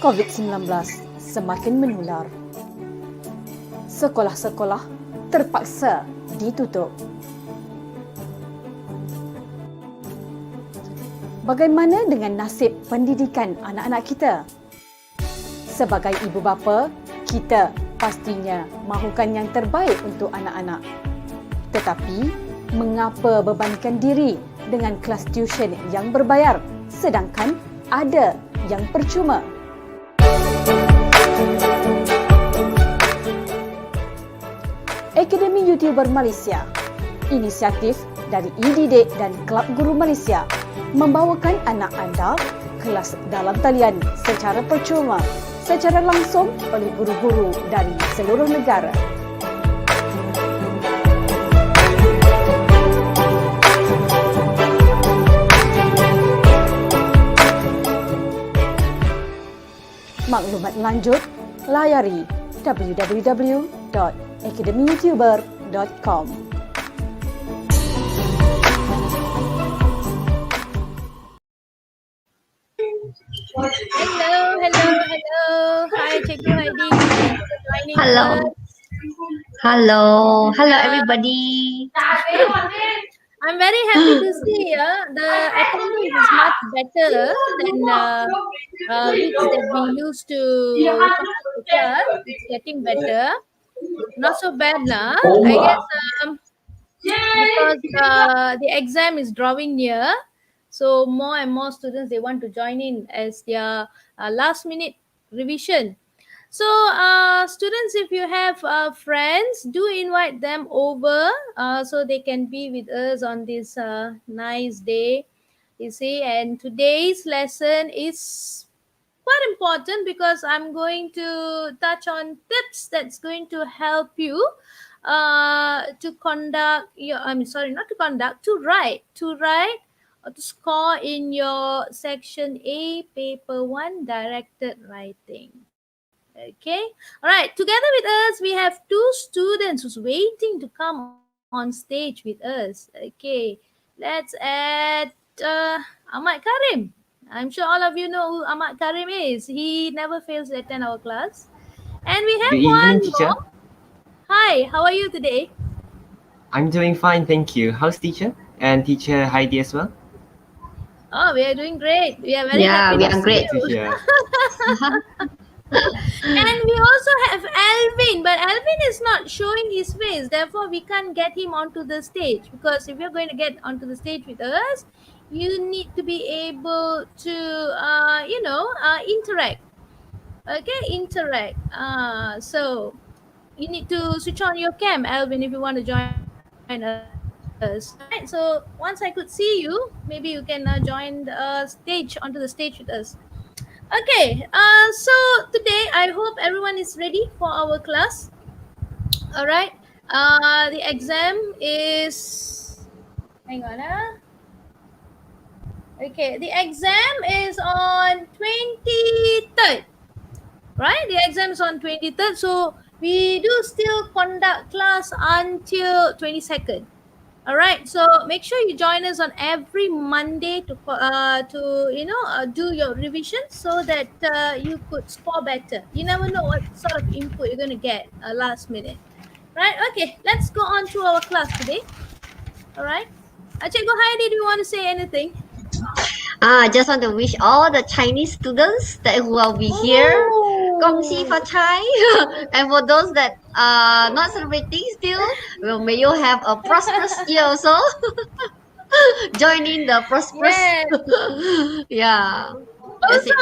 COVID-19 semakin menular. Sekolah-sekolah terpaksa ditutup. Bagaimana dengan nasib pendidikan anak-anak kita? Sebagai ibu bapa, kita pastinya mahukan yang terbaik untuk anak-anak. Tetapi, mengapa bebankan diri dengan kelas tuition yang berbayar sedangkan ada yang percuma? Akademi YouTuber Malaysia, inisiatif dari e-didik dan Kelab Guru Malaysia, membawakan anak anda kelas dalam talian secara percuma, secara langsung oleh guru-guru dari seluruh negara. Maklumat lanjut, layari www.academyyoutuber.com. Hello. Hi, Cikgu Heidi. Thank you for joining Hello. us. Hello everybody. I'm very happy to see the attendance is much better than weeks that we used to come to the class. It's getting better. Not so bad now. I guess because the exam is drawing near, so more and more students, they want to join in as their last minute revision. So students, if you have friends, do invite them over so they can be with us on this nice day, you see. And today's lesson is quite important because I'm going to touch on tips that's going to help you to conduct your, to write or to score in your section A, paper 1, directed writing. Okay, all right, together with us we have two students who's waiting to come on stage with us. Okay, let's add Ahmad Karim. I'm sure all of you know who Ahmad Karim is. He never fails to attend our class. And we have Good evening, one teacher. more. Hi, how are you today? I'm doing fine, thank you. How's teacher? And teacher Heidi as well? Oh, we are doing great. We are very Yeah, happy we to are see great. you. To hear. And we also have Alvin, but Alvin is not showing his face. Therefore, we can't get him onto the stage, because if you're going to get onto the stage with us, you need to be able to, interact. Okay, interact. So you need to switch on your cam, Alvin, if you want to join us. All right. So once I could see you, maybe you can join the stage onto the stage with us. Okay, so today I hope everyone is ready for our class. All right, the exam is, hang on. Okay, the exam is on 23rd, right? The exam is on 23rd, so we do still conduct class until 22nd. All right, so make sure you join us on every Monday to do your revision so that you could score better. You never know what sort of input you're going to get last minute. Right, okay, let's go on to our class today. All right, Cikgu Heidi, do you want to say anything? I just want to wish all the Chinese students that who will be here, Gong Xi Fa Chai, and for those that are not celebrating still, well, may you have a prosperous year also. Join in the prosperous. Yes. Yeah. That's it.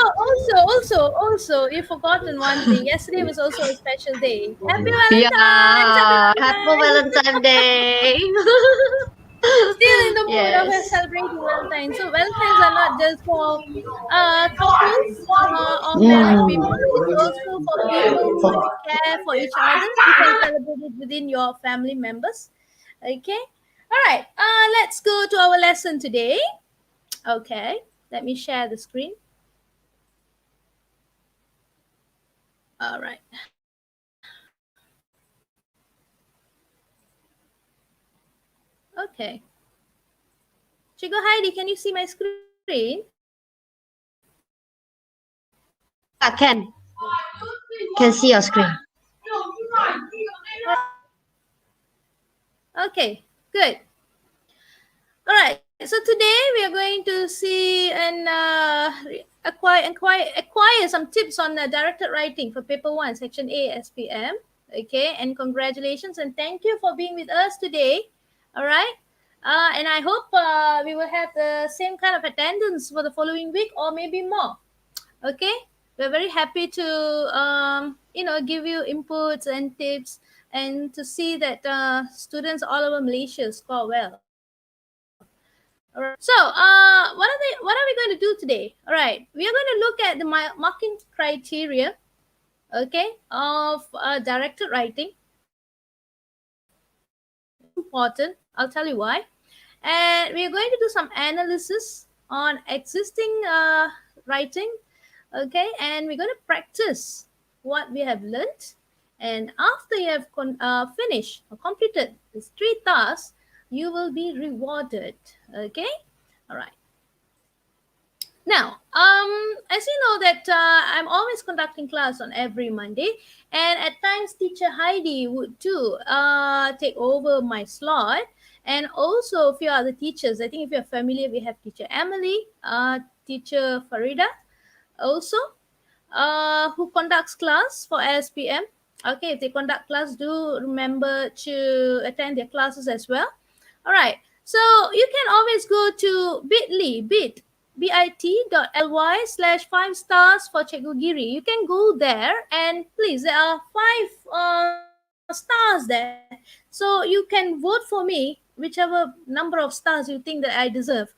Also, you've forgotten one thing. Yesterday was also a special day. Happy Valentine's! Yeah. Happy Happy Valentine's Day. Still in the mood of Yes. celebrating Valentine's. So Valentine's are not just for couples or married people. It's also for people who want to care for each other. You can celebrate it within your family members. Okay. All right. Let's go to our lesson today. Okay. Let me share the screen. All right. Okay. Cikgu Heidi, can you see my screen? Can see your screen. Okay, good. All right. So today we are going to see and acquire some tips on directed writing for paper 1, section A, SPM. Okay, and congratulations and thank you for being with us today. All right. And I hope we will have the same kind of attendance for the following week or maybe more. Okay, we're very happy to give you inputs and tips and to see that students all over Malaysia score well. All right. So what are we going to do today? All right, we are going to look at the marking criteria, okay, of directed writing. Important, I'll tell you why. And we are going to do some analysis on existing writing, okay, and we're going to practice what we have learned. And after you have finished or completed these 3 tasks, you will be rewarded. Okay, all right. Now, as you know that I'm always conducting class on every Monday, and at times teacher Heidi would too take over my slot, and also a few other teachers. I think if you're familiar, we have teacher Emily, teacher Farida, also who conducts class for SPM. Okay, if they conduct class, do remember to attend their classes as well. All right, so you can always go to bit.ly/5 stars for Cikgu Giri. You can go there and please, there are 5 stars there. So you can vote for me, whichever number of stars you think that I deserve.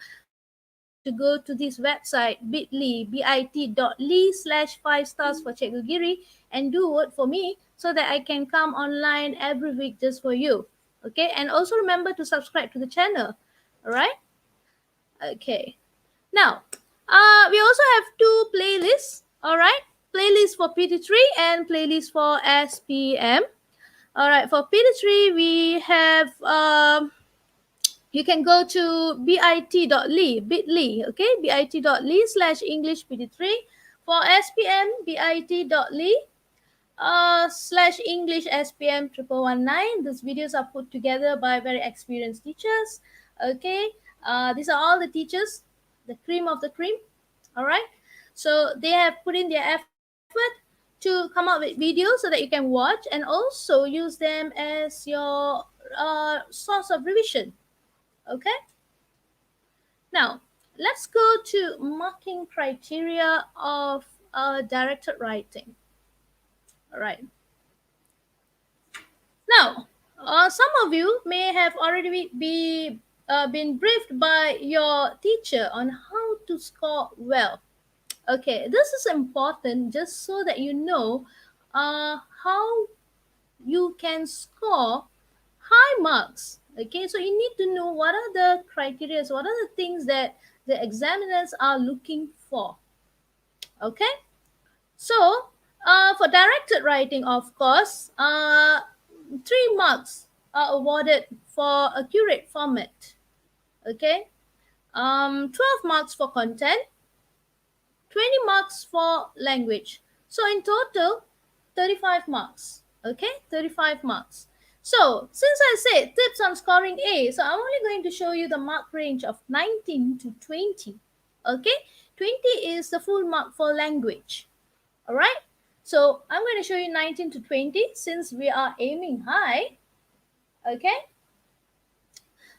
You have to go to this website, bit.ly/5 stars for Cikgu Giri and do vote for me so that I can come online every week just for you. Okay, and also remember to subscribe to the channel. All right. Okay. Now, we also have 2 playlists. All right, playlist for PT3 and playlist for SPM. All right, for PT3 we have you can go to bit.ly, okay, bit.ly/English PT3. For SPM, bit.ly /English SPM 1119. These videos are put together by very experienced teachers. Okay, these are all the teachers, the cream of the cream. All right, so they have put in their effort to come up with videos so that you can watch and also use them as your source of revision. Okay, now let's go to marking criteria of directed writing. All right. Now, some of you may have already been briefed by your teacher on how to score well. Okay, this is important just so that you know how you can score high marks. Okay, so you need to know what are the criteria, what are the things that the examiners are looking for. Okay, so for directed writing, of course, 3 marks are awarded for accurate format. Okay, 12 marks for content, 20 marks for language. So in total, 35 marks. Okay, 35 marks. So since I said tips on scoring A, so I'm only going to show you the mark range of 19 to 20. Okay, 20 is the full mark for language. All right, so I'm going to show you 19 to 20 since we are aiming high. Okay,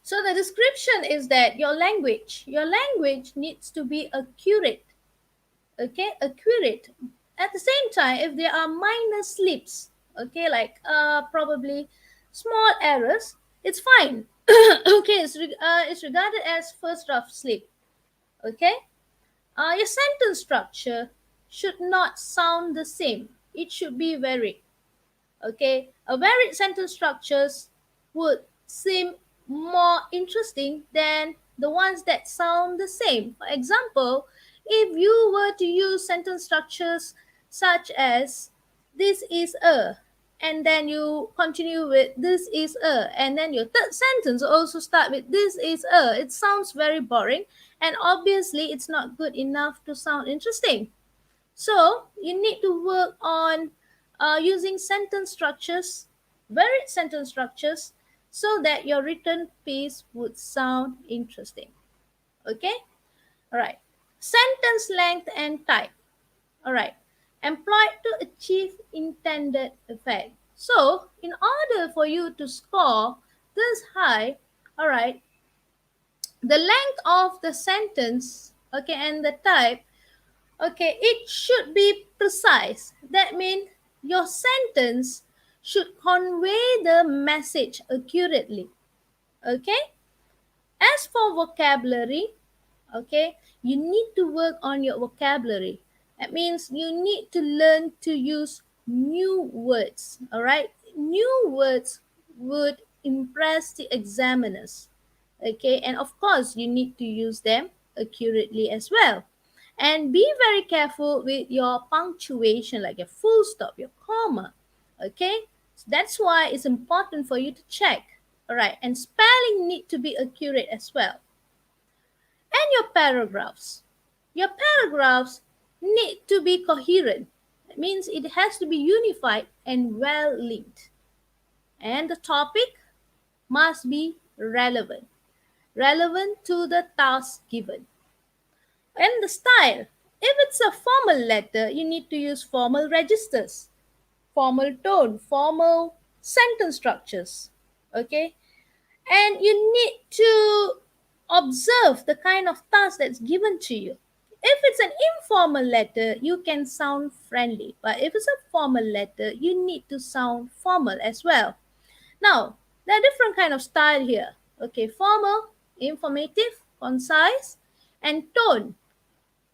so the description is that your language needs to be accurate. Okay, accurate. At the same time, if there are minor slips, okay, like probably small errors, it's fine. Okay, it's regarded as first draft slip. Okay, your sentence structure should not sound the same. It should be varied. Okay, a varied sentence structures would seem more interesting than the ones that sound the same. For example, if you were to use sentence structures such as this is a, and then you continue with this is a, and then your third sentence also start with this is a, it sounds very boring and obviously it's not good enough to sound interesting. So you need to work on using sentence structures, varied sentence structures, so that your written piece would sound interesting. Okay? All right. Sentence length and type. All right. Employed to achieve intended effect. So, in order for you to score this high, all right, the length of the sentence, okay, and the type, okay, it should be precise. That means your sentence should convey the message accurately. Okay? As for vocabulary, okay, you need to work on your vocabulary. That means you need to learn to use new words. All right? New words would impress the examiners. Okay, and of course, you need to use them accurately as well. And be very careful with your punctuation, like your full stop, your comma. Okay, so that's why it's important for you to check. All right, and spelling need to be accurate as well. And your paragraphs. Your paragraphs need to be coherent. That means it has to be unified and well linked. And the topic must be relevant to the task given. And the style. If it's a formal letter, you need to use formal registers, formal tone, formal sentence structures. Okay? And you need to observe the kind of task that's given to you. If it's an informal letter, you can sound friendly. But if it's a formal letter, you need to sound formal as well. Now, there are different kind of style here. Okay, formal, informative, concise, and tone.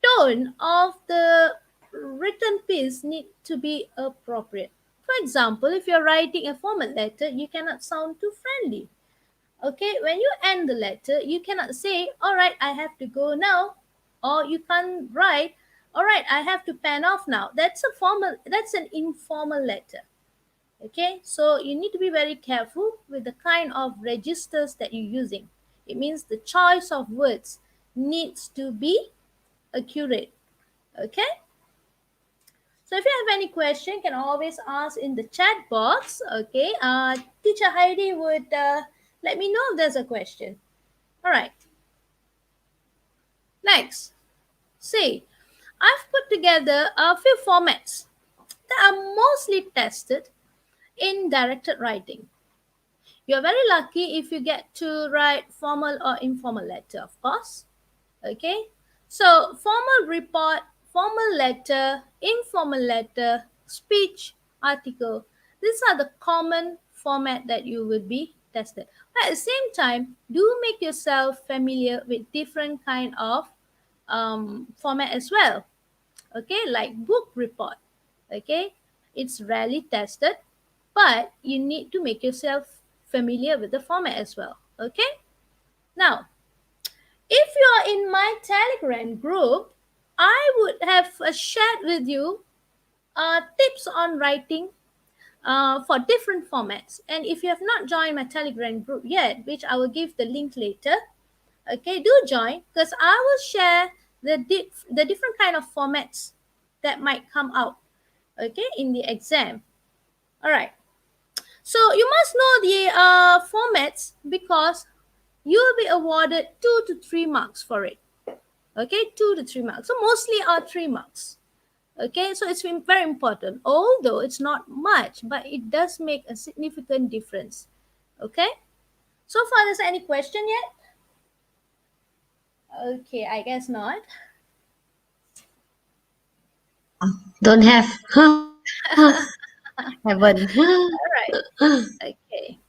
Tone of the written piece need to be appropriate. For example, if you're writing a formal letter, you cannot sound too friendly. Okay, when you end the letter, you cannot say, all right, I have to go now. Or you can't write, all right, I have to pen off now. That's an informal letter. Okay, so you need to be very careful with the kind of registers that you're using. It means the choice of words needs to be accurate. Okay, so if you have any question, you can always ask in the chat box. Okay, Teacher Heidi would let me know if there's a question. All right, next, see, I've put together a few formats that are mostly tested in directed writing. You're very lucky if you get to write formal or informal letter, of course. Okay, so formal report, formal letter, informal letter, speech, article. These are the common format that you would be tested. But at the same time, do make yourself familiar with different kind of format as well. Okay, like book report. Okay, it's rarely tested, but you need to make yourself familiar with the format as well. Okay, now if you are in my Telegram group, I would have shared with you tips on writing for different formats. And if you have not joined my Telegram group yet, which I will give the link later, okay, do join because I will share the different kind of formats that might come out, okay, in the exam. All right. So you must know the formats because you will be awarded 2 to 3 marks for it. Okay, 2 to 3 marks. So mostly are 3 marks. Okay, so it's very important. Although it's not much, but it does make a significant difference. Okay, so far there's any question yet? Okay, I guess not. Don't have. Haven't. All right. Okay.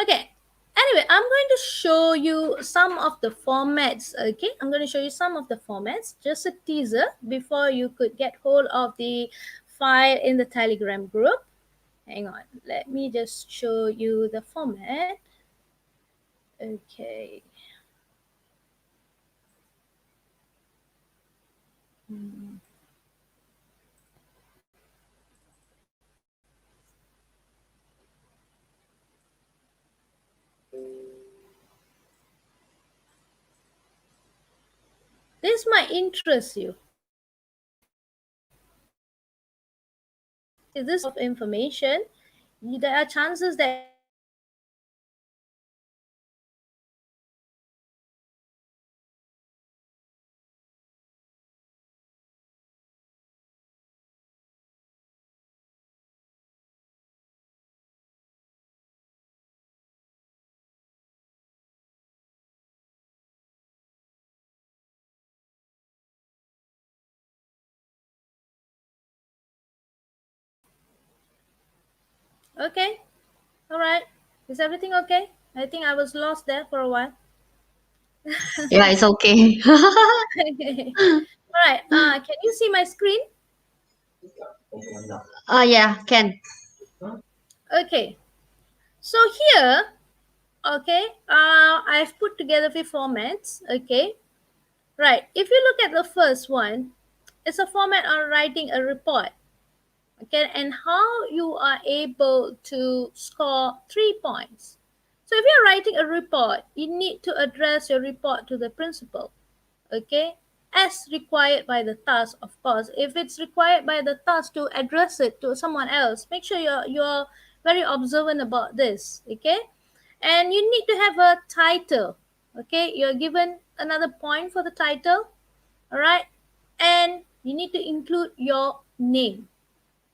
Okay. Anyway, I'm going to show you some of the formats. Okay, I'm going to show you some of the formats. Just a teaser before you could get hold of the file in the Telegram group. Hang on. Let me just show you the format. Okay. This might interest you. this of information, there are chances that you will get a wrong answer. Okay, all right. Is everything okay? I think I was lost there for a while. Yeah, it's okay. Okay. All right. Can you see my screen? Yeah, can. Okay. So here, okay, I've put together the formats. Okay. Right. If you look at the first one, it's a format on writing a report. Okay, and how you are able to score 3 points. So if you're writing a report, you need to address your report to the principal. Okay, as required by the task, of course. If it's required by the task to address it to someone else, make sure you're very observant about this. Okay, and you need to have a title. Okay, you're given another point for the title. All right, and you need to include your name.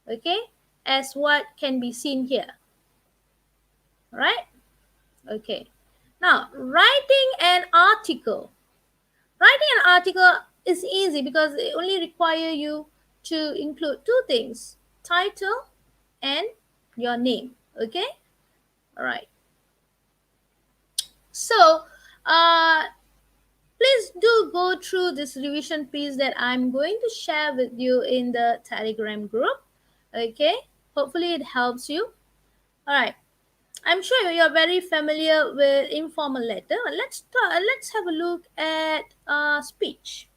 Okay, as what can be seen here. All right. Okay, now writing an article. Writing an article is easy because it only require you to include two things: title and your name. Okay, all right. So, please do go through this revision piece that I'm going to share with you in the Telegram group. Okay, hopefully it helps you. All right. I'm sure you're very familiar with informal letter. Let's have a look at speech.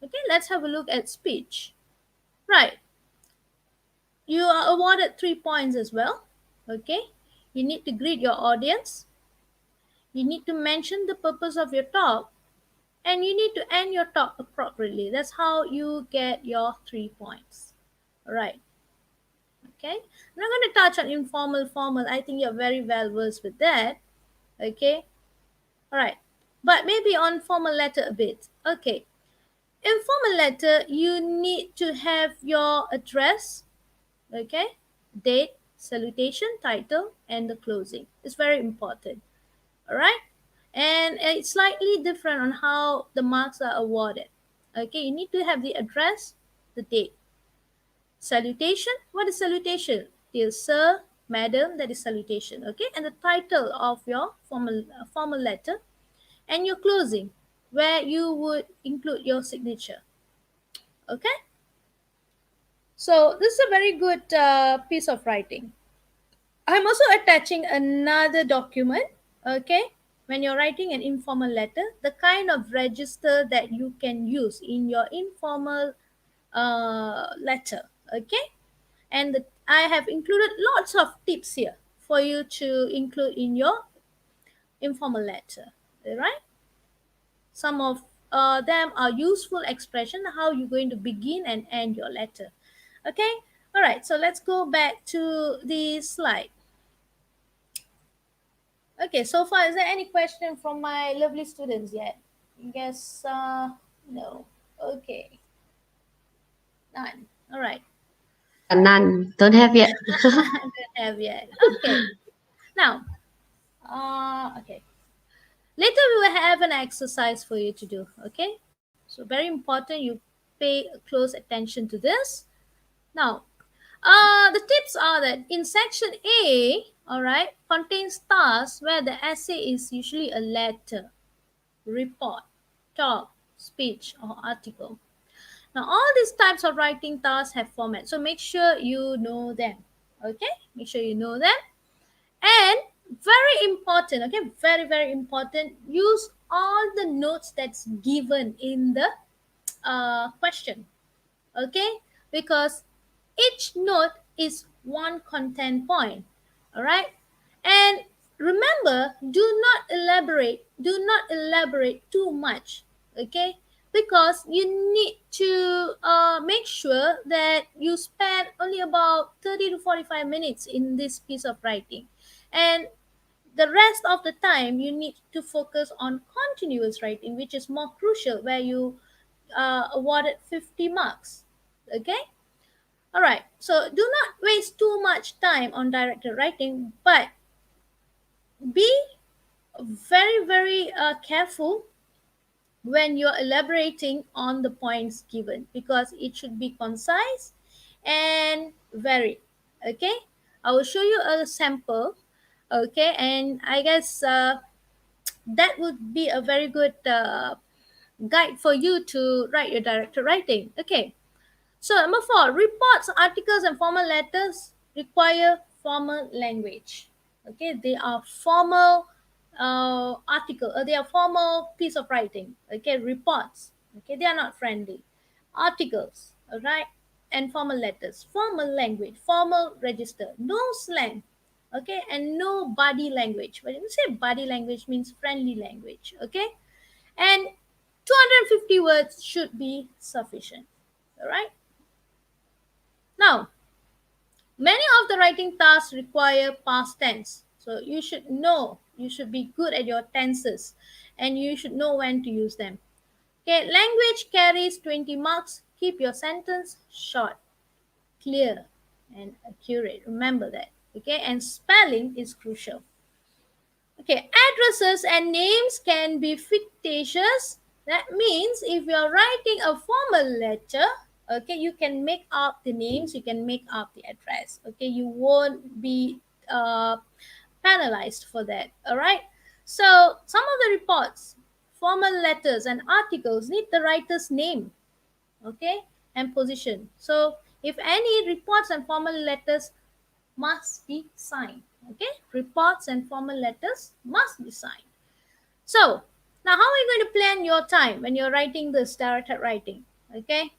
Okay, let's have a look at speech. Right. You are awarded 3 points as well. Okay. You need to greet your audience. You need to mention the purpose of your talk. And you need to end your talk appropriately. That's how you get your 3 points. All right. Okay. I'm not going to touch on informal, formal. I think you're very well versed with that. Okay. All right. But maybe on formal letter a bit. Okay. In formal letter, you need to have your address, okay, date, salutation, title, and the closing. It's very important. All right. And it's slightly different on how the marks are awarded. Okay. You need to have the address, the date. Salutation. What is salutation? Dear sir, madam, that is salutation. Okay. And the title of your formal letter, and your closing, where you would include your signature. Okay, so this is a very good piece of writing. I'm also attaching another document. Okay, when you're writing an informal letter, the kind of register that you can use in your informal letter. Okay, and I have included lots of tips here for you to include in your informal letter. All right. Some of them are useful expression how you're going to begin and end your letter. Okay, all right, so let's go back to the slide. Okay, so far is there any question from my lovely students yet? Yes, no. Okay, none. All right. None. Don't have yet. Don't have yet. Okay, now okay, later we will have an exercise for you to do. Okay, so very important you pay close attention to this. Now, the tips are that in section A, all right, contains tasks where the essay is usually a letter, report, talk, speech, or article. Now, all these types of writing tasks have format, so make sure you know them. Okay, make sure you know them. And very important, okay, very, very important, use all the notes that's given in the question. Okay, because each note is one content point. All right, and remember, do not elaborate too much. Okay, because you need to make sure that you spend only about 30 to 45 minutes in this piece of writing, and the rest of the time you need to focus on continuous writing, which is more crucial, where you awarded 50 marks. Okay, all right, so do not waste too much time on directed writing, but be very careful when you're elaborating on the points given, because it should be concise and varied. Okay, I will show you a sample. Okay, and I guess that would be a very good guide for you to write your directed writing. Okay, so number 4, reports, articles, and formal letters require formal language. Okay, they are formal article. They are formal piece of writing. Okay, reports. Okay, they are not friendly. Articles. All right, and formal letters. Formal language. Formal register. No slang. Okay, and no body language. When you say body language, means friendly language. Okay, and 250 words should be sufficient. All right. Now, many of the writing tasks require past tense. So you should know, you should be good at your tenses, and you should know when to use them. Okay, language carries 20 marks. Keep your sentence short, clear, and accurate. Remember that. Okay, and spelling is crucial. Okay, addresses and names can be fictitious. That means if you're writing a formal letter, okay, you can make up the names, you can make up the address. Okay, you won't be penalized for that. All right. So some of the reports, formal letters, and articles need the writer's name, okay, and position. So if any reports and formal letters must be signed. Okay, reports and formal letters must be signed. So now, how are you going to plan your time when you're writing this directed writing? Okay,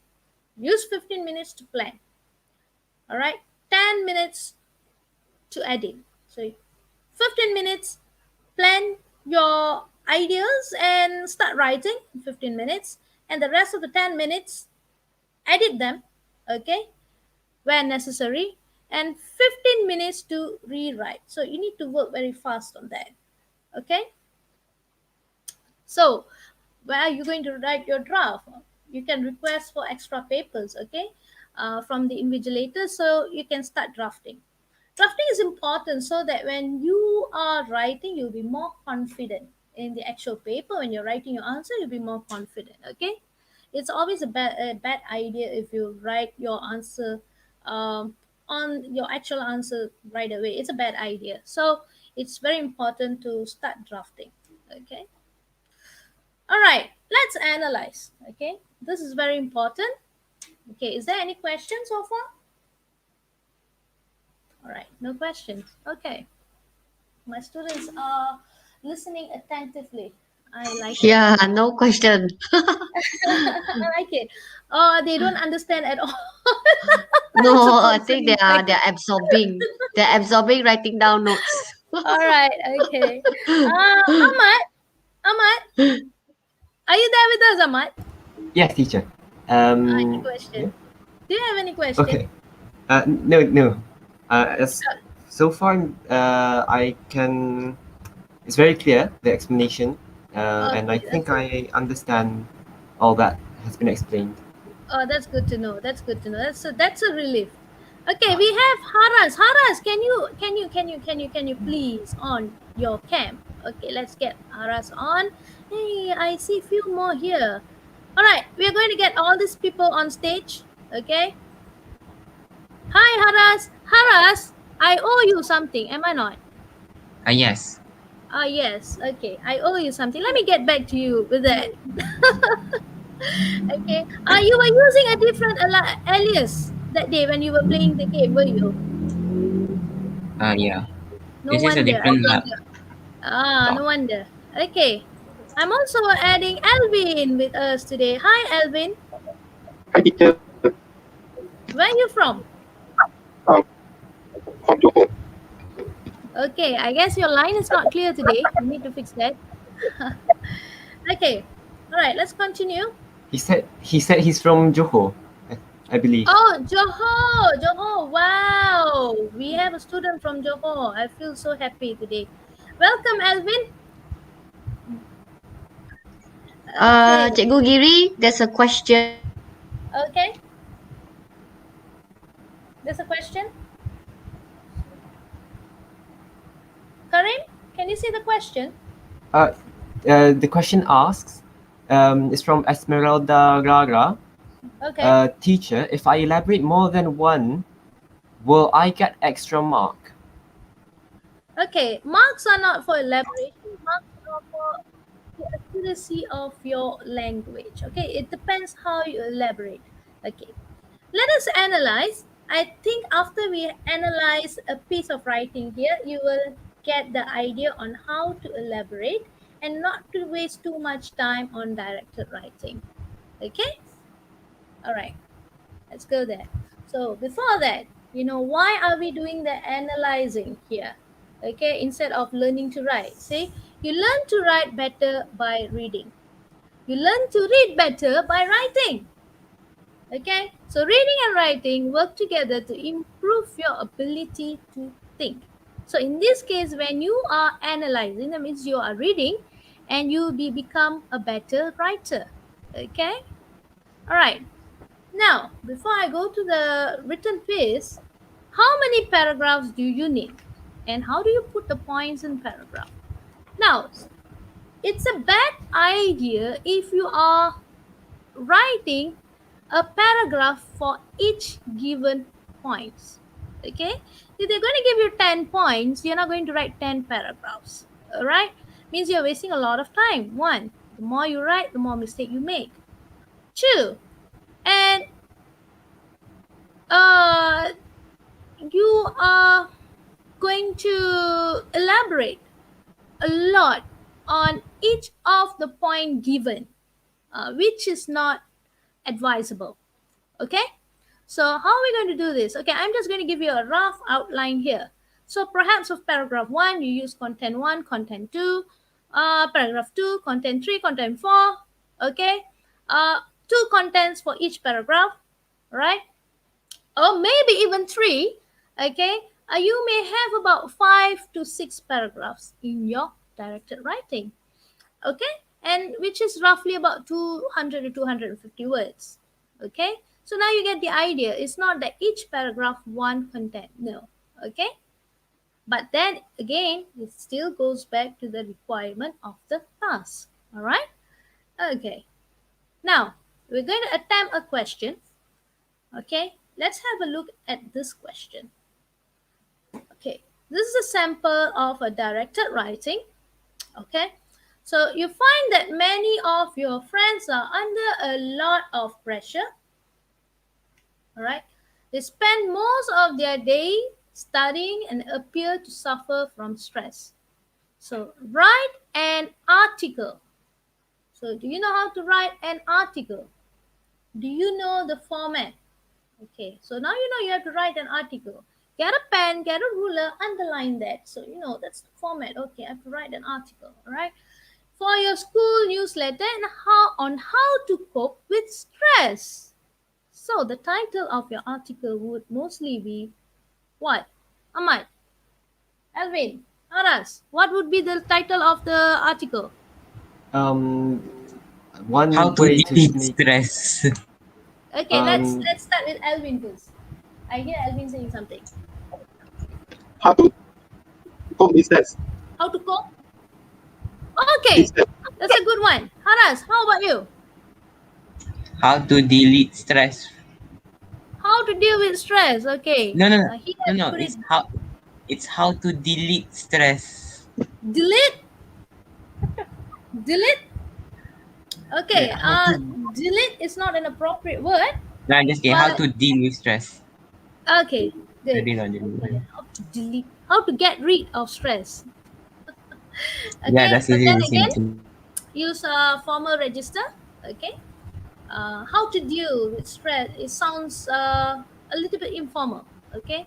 use 15 minutes to plan. All right, 10 minutes to edit. So 15 minutes, plan your ideas and start writing in 15 minutes, and the rest of the 10 minutes, edit them. Okay, where necessary, and 15 minutes to rewrite. So you need to work very fast on that. Okay, so where are you going to write your draft? You can request for extra papers, okay, from the invigilator, so you can start drafting. Drafting is important so that when you are writing, you'll be more confident in the actual paper. When you're writing your answer, you'll be more confident. Okay, it's always a bad idea if you write your answer on your actual answer right away. It's a bad idea. So it's very important to start drafting. Okay. All right. Let's analyze. Okay. This is very important. Okay. Is there any questions so far? All right. No questions. Okay. My students are listening attentively. I like it. Yeah, no question. I like it. They don't understand at all. No, I Supposed to think be like- they're absorbing. They're absorbing, writing down notes. All right. Okay. Ahmad, are you there with us, Ahmad? Yes, teacher. Any question? Do you have any question? Okay. No. So far, I can. It's very clear, the explanation, and I Okay, think I understand all that has been explained. Oh, that's good to know. That's good to know. That's a relief. Okay, we have Haras. Haras, can you please on your cam? Okay, let's get Haras on. Hey, I see a few more here. All right, we are going to get all these people on stage. Okay. Hi, Haras. Haras, I owe you something. Am I not? Yes. Yes. Okay, I owe you something. Let me get back to you with that. Okay. You were using a different alias that day when you were playing the game, were you? Yeah. No This is a wonder. different No wonder. Okay. I'm also adding Alvin with us today. Hi, Alvin. Hi, teacher. Where are you from? From Johor. Okay, I guess your line is not clear today. You need to fix that. Okay. All right, let's continue. He said he's from Johor, I believe. Oh, Johor. Wow. We have a student from Johor. I feel so happy today. Welcome, Alvin. Okay. Cikgu Giri, there's a question. Okay. There's a question. Karim, can you see the question? The question asks, is from Esmeralda Rara. Okay. Teacher, if I elaborate more than one, will I get extra mark? Okay. Marks are not for elaboration. Marks are for the accuracy of your language. Okay. It depends how you elaborate. Okay. Let us analyze. I think after we analyze a piece of writing here, you will get the idea on how to elaborate and not to waste too much time on directed writing. Okay? All right. Let's go there. So before that, why are we doing the analyzing here? Okay, instead of learning to write. See, you learn to write better by reading. You learn to read better by writing. Okay, so reading and writing work together to improve your ability to think. So in this case, when you are analyzing, that means you are reading and you become a better writer. Okay, all right. Now, before I go to the written piece, how many paragraphs do you need? And how do you put the points in paragraph? Now, it's a bad idea if you are writing a paragraph for each given points. Okay, if they're going to give you 10 points, you're not going to write 10 paragraphs. All right, means you're wasting a lot of time. One, the more you write, the more mistake you make. Two, and you are going to elaborate a lot on each of the point given, which is not advisable. Okay, so how are we going to do this? Okay, I'm just going to give you a rough outline here. So perhaps of paragraph 1, you use content 1, content 2, paragraph 2, content 3, content 4. Okay, 2 contents for each paragraph, right? Or maybe even 3. Okay, you may have about 5 to 6 paragraphs in your directed writing. Okay, and which is roughly about 200 to 250 words. Okay, so now you get the idea. It's not that each paragraph one content, no. Okay, but then again, it still goes back to the requirement of the task. All right. Okay, now we're going to attempt a question. Okay, let's have a look at this question. Okay, this is a sample of a directed writing. Okay, so you find that many of your friends are under a lot of pressure. All right, they spend most of their day studying and appear to suffer from stress. So write an article. So do you know how to write an article? Do you know the format? Okay, so now you know you have to write an article. Get a pen, get a ruler, underline that. So you know that's the format. Okay, I have to write an article. All right, for your school newsletter and how to cope with stress. So the title of your article would mostly be what? Ahmad, Alvin, Aras, what would be the title of the article? One How to way defeat to make stress. Okay, let's start with Alvin first. I hear Alvin saying something. How to cope with stress. How to cope? Okay, that's a good one. Haras, how about you? How to delete stress. How to deal with stress? Okay. No. Put it It's how to delete stress. delete. Delete. Okay. Yeah, Delete is not an appropriate word. No, I'm just kidding. How But- to deal with stress. Okay. Good. Delete or delete. Okay, how to delete? How to get rid of stress? Okay. Yeah, that's but easy then to again, see. use a formal register. Okay. How to deal with stress? It sounds a little bit informal. Okay.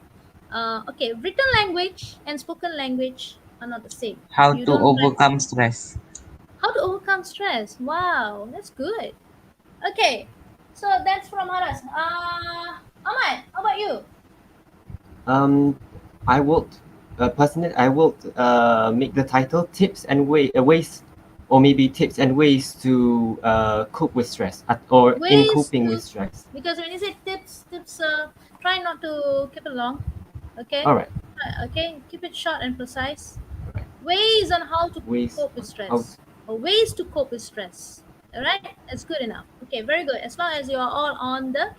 Okay. Written language and spoken language are not the same. How You to don't write- overcome stress. How to overcome stress? Wow, that's good. Okay, so that's from Haras. Ahmad, how about you? I would personally I would make the title tips and ways, or maybe tips and ways to cope with stress or in Ways coping to, with stress. because when you say tips, try not to keep it long. Okay. All right. Okay, keep it short and precise. Right. Ways on how to Ways cope with how stress, or ways to cope with stress. All right, that's good enough. Okay, very good. As long as you are all on the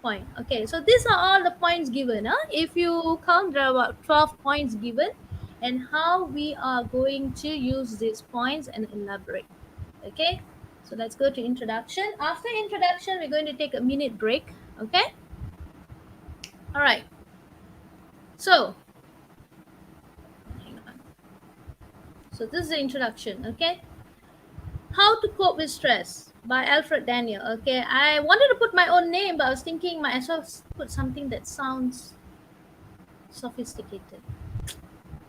point. Okay, so these are all the points given. If you count, there are about 12 points given, and how we are going to use these points and elaborate. Okay, so let's go to introduction. After introduction, we're going to take a minute break. Okay. All right. So, hang on. So this is the introduction. Okay. How to Cope with Stress by Alfred Daniel. Okay, I wanted to put my own name, but I was thinking might as well put something that sounds sophisticated.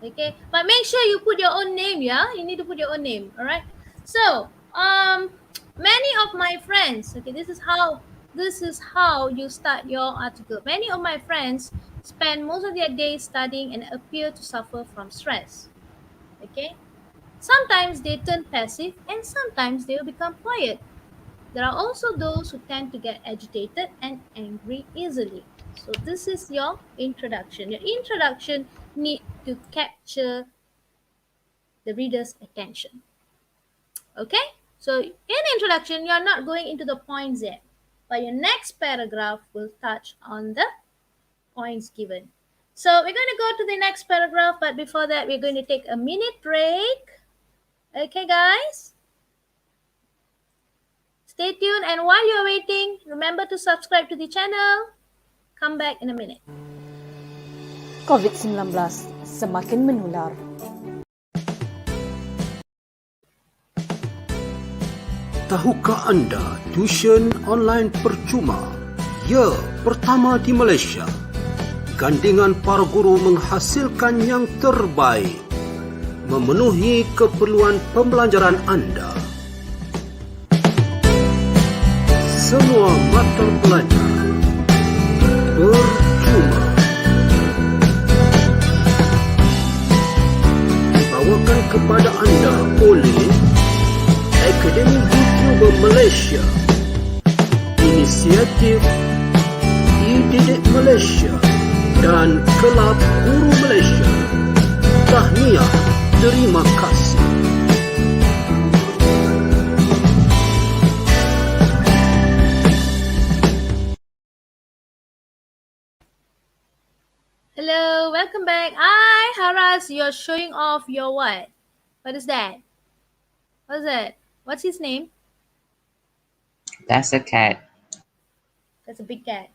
Okay, but make sure you put your own name. Yeah, you need to put your own name. All right. So, many of my friends. Okay, this is how you start your article. Many of my friends spend most of their days studying and appear to suffer from stress. Okay. Sometimes they turn passive and sometimes they will become quiet. There are also those who tend to get agitated and angry easily. So this is your introduction. Your introduction need to capture the reader's attention. Okay? So in introduction, you are not going into the points yet, but your next paragraph will touch on the points given. So we're going to go to the next paragraph, but before that, we're going to take a minute break. Okay, guys? Stay tuned, and while you're waiting, remember to subscribe to the channel. Come back in a minute. COVID-19 semakin menular. Tahukah anda tuition online percuma? Ya, pertama di Malaysia. Gandingan para guru menghasilkan yang terbaik, memenuhi keperluan pembelajaran anda. Semua mata pelajaran percuma. Dibawakan kepada anda oleh Akademi YouTuber Malaysia, Inisiatif Didik Malaysia dan Kelab Guru Malaysia. Tahniah, terima kasih. Hello, welcome back. Hi, Haras, you're showing off your what? What is that? What is that? What's his name? That's a cat. That's a big cat.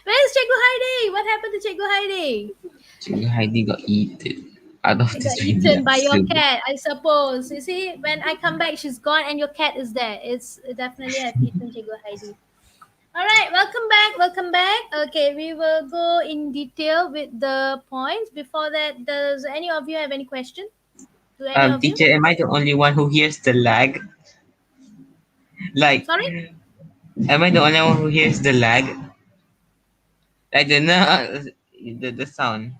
Where's Cikgu Heidi? What happened to Cikgu Heidi? Cikgu Heidi got eaten out of She this got eaten by your episode. cat, I suppose. You see, when I come back, she's gone and your cat is there. It's definitely have eaten Cikgu Heidi. All right, welcome back. Welcome back. Okay, we will go in detail with the points. Before that, does any of you have any question? Do any of you? Teacher, am I the only one who hears the lag? Like, Sorry? am I the only one who hears the lag? Like the sound.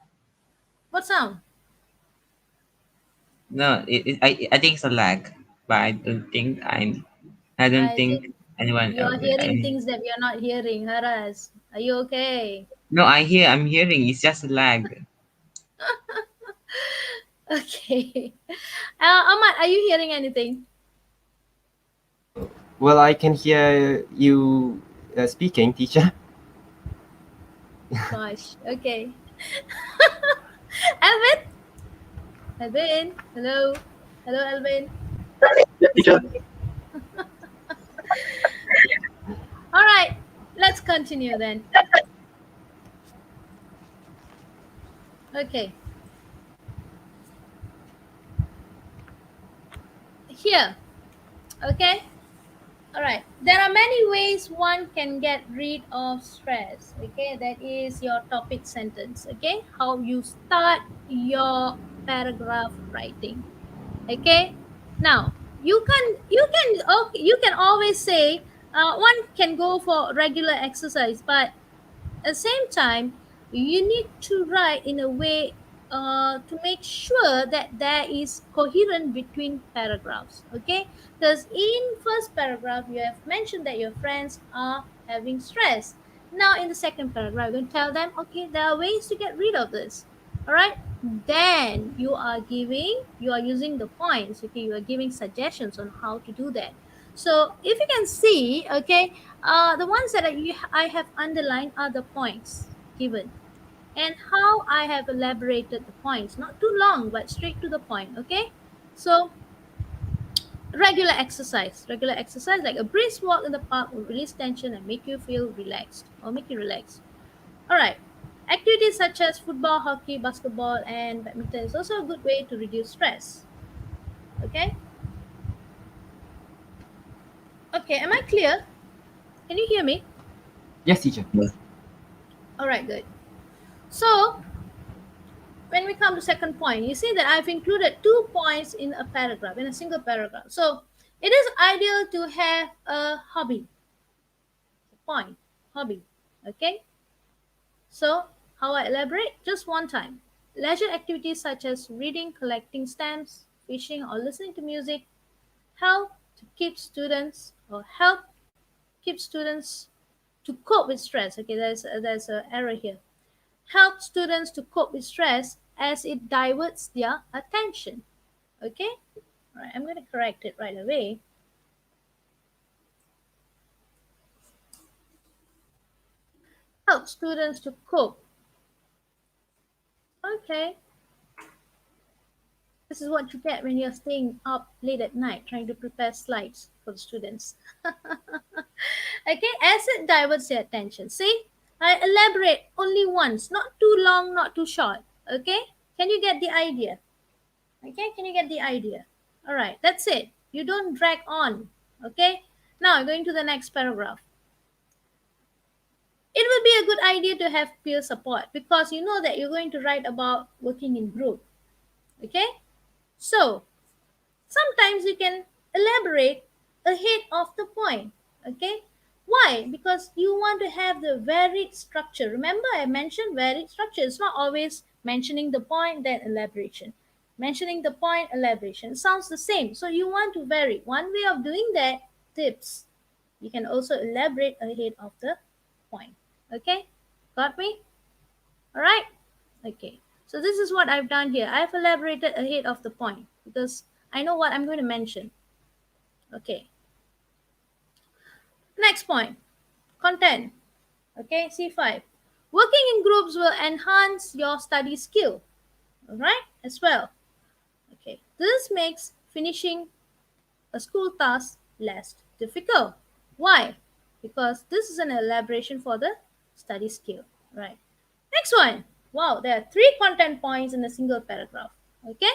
What sound? No, I think it's a lag, but I don't think I think think anyone you're else. hearing things that we are not hearing. Haras, are you okay? No, I'm hearing. It's just a lag. Okay. Ahmad, are you hearing anything? Well, I can hear you speaking, teacher. Gosh. Okay. Alvin? Alvin? Hello? Hello, Alvin? Yeah, teacher. All right. Let's continue then. Okay. Here. Okay. All right. There are many ways one can get rid of stress. Okay. That is your topic sentence. Okay. How you start your paragraph writing. Okay. Now, you can always say one can go for regular exercise, but at the same time you need to write in a way to make sure that there is coherent between paragraphs, okay? Because in first paragraph you have mentioned that your friends are having stress. Now in the second paragraph you're going to tell them, okay, there are ways to get rid of this. All right, then you are using the points, okay? You are giving suggestions on how to do that. So if you can see, okay, the ones that I have underlined are the points given, and how I have elaborated the points. Not too long, but straight to the point. Okay, so regular exercise like a brisk walk in the park will release tension and make you feel relaxed or make you relax. All right. Activities such as football, hockey, basketball, and badminton is also a good way to reduce stress. Okay. Okay. Am I clear? Can you hear me? Yes, teacher. All right. Good. So when we come to second point, you see that I've included 2 points in a paragraph, in a single paragraph. So it is ideal to have a hobby. Point, hobby. Okay. So how I elaborate? Just one time. Leisure activities such as reading, collecting stamps, fishing, or listening to music help to keep students or help keep students to cope with stress. Okay, there's an error here. Help students to cope with stress as it diverts their attention. Okay, all right, I'm going to correct it right away. Help students to cope. Okay, this is what you get when you're staying up late at night trying to prepare slides for the students. Okay, as it diverts their attention. See, I elaborate only once, not too long, not too short. Okay, can you get the idea? Okay, can you get the idea? All right, that's it. You don't drag on. Okay, now going to the next paragraph. It will be a good idea to have peer support because you know that you're going to write about working in group. Okay, so sometimes you can elaborate ahead of the point. Okay, why? Because you want to have the varied structure. Remember, I mentioned varied structure. It's not always mentioning the point, then elaboration. Mentioning the point, elaboration. It sounds the same. So you want to vary. One way of doing that, tips. You can also elaborate ahead of the point. Okay, got me? All right. Okay. So this is what I've done here. I've elaborated ahead of the point because I know what I'm going to mention. Okay. Next point. Content. Okay, C5. Working in groups will enhance your study skill. All right, as well. Okay. This makes finishing a school task less difficult. Why? Because this is an elaboration for the study skill. Right. Next one. Wow, there are 3 content points in a single paragraph. Okay.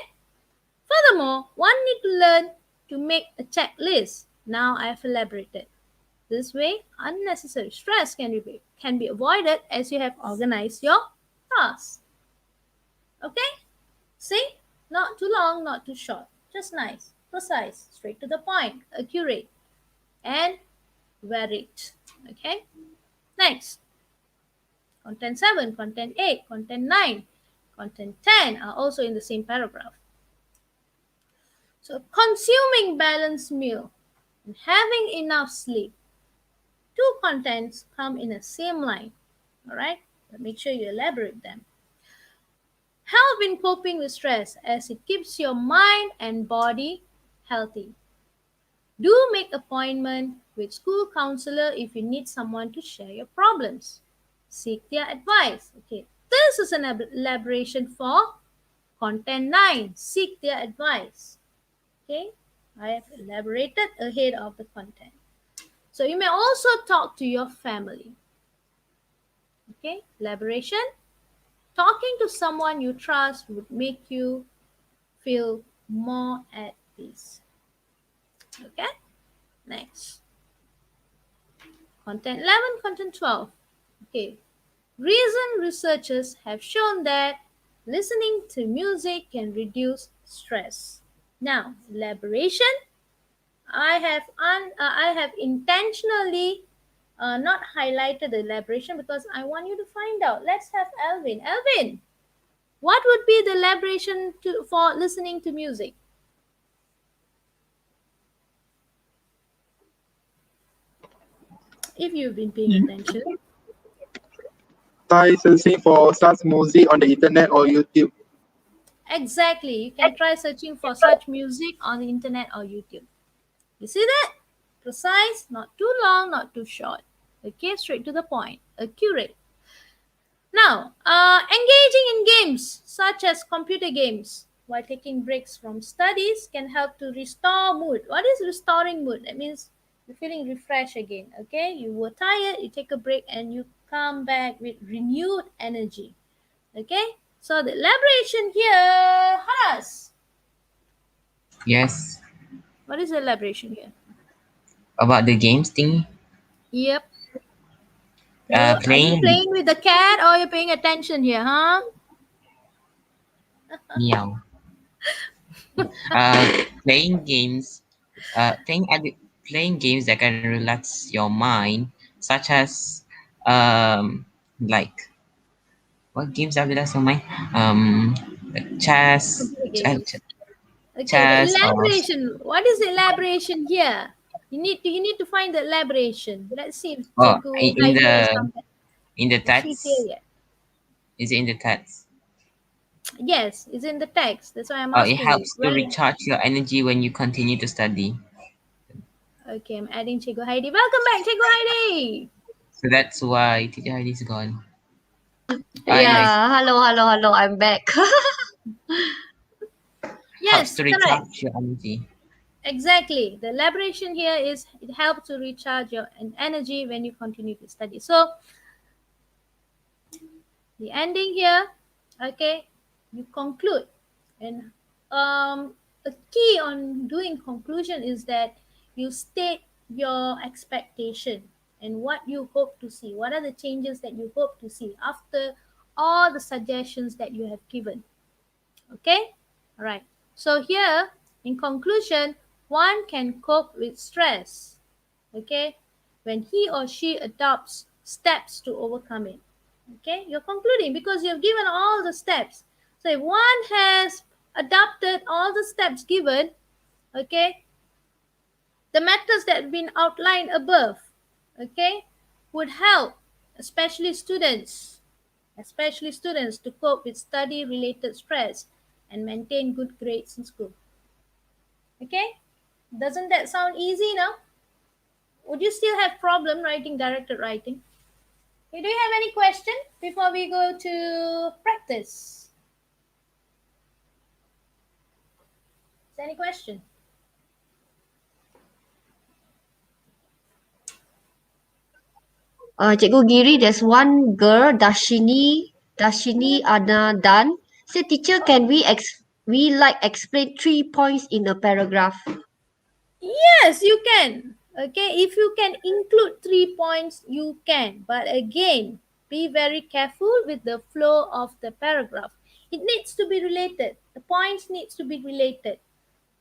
Furthermore, one need to learn to make a checklist. Now I have elaborated. This way, unnecessary stress can be avoided as you have organized your tasks. Okay? See? Not too long, not too short. Just nice, precise, straight to the point, accurate, and varied. Okay? Next. Content 7, Content 8, Content 9, Content 10 are also in the same paragraph. So, consuming balanced meal and having enough sleep. 2 contents come in the same line. All right? But make sure you elaborate them. Help in coping with stress as it keeps your mind and body healthy. Do make appointment with school counselor if you need someone to share your problems. Seek their advice. Okay, this is an elaboration for content 9. Seek their advice. Okay, I have elaborated ahead of the content. So you may also talk to your family. Okay, elaboration. Talking to someone you trust would make you feel more at peace. Okay, next. Content 11, content 12. Okay, recent researchers have shown that listening to music can reduce stress. Now, elaboration. I have intentionally not highlighted the elaboration because I want you to find out. Let's have Elvin. Elvin, what would be the elaboration for listening to music? If you've been paying attention. Try searching for such music on the internet or YouTube. Exactly. You can try searching for such music on the internet or YouTube. You see that? Precise, not too long, not too short. Okay, straight to the point. Accurate. Now, engaging in games such as computer games while taking breaks from studies can help to restore mood. What is restoring mood? That means you're feeling refreshed again. Okay, you were tired, you take a break, and you come back with renewed energy. Okay, so the elaboration here, Haras. Yes. What is the elaboration here? About the games thing. Yep. Are you playing with the cat or you're paying attention here, huh? Meow. Playing games. Playing games that can relax your mind, such as like what games that relax your mind? Chess, Computer chess, games. Okay, the chess or elaboration. What is the elaboration here? You need to find the elaboration. Let's see if Cikgu in Heidi has the come back. in the Is she here text. yet? Is it in the text? Yes, it's in the text. That's why I'm It asking you. helps to Where? recharge your energy when you continue to study. Okay, I'm adding Cikgu Heidi. Welcome back, Cikgu Heidi. So that's why Teacher Heidi is gone. Anyway, Yeah, hello, I'm back. helps Yes, to correct. recharge your energy. Exactly. The elaboration here is it helps to recharge your energy when you continue to study. So the ending here, okay, you conclude. And a key on doing conclusion is that you state your expectation and what you hope to see. What are the changes that you hope to see after all the suggestions that you have given? Okay? All right. So here, in conclusion, one can cope with stress, okay, when he or she adopts steps to overcome it. Okay, you're concluding because you've given all the steps. So if one has adopted all the steps given, okay, the methods that have been outlined above, okay, would help, especially students to cope with study related stress and maintain good grades in school. Okay, doesn't that sound easy now? Would you still have problem writing directed writing? Okay, do you have any question before we go to practice? Is there any question? Cikgu Giri, there's one girl, Dashini Anadan. Say, teacher, can we explain 3 points in a paragraph? Yes, you can. Okay, if you can include 3 points, you can. But again, be very careful with the flow of the paragraph. It needs to be related. The points needs to be related.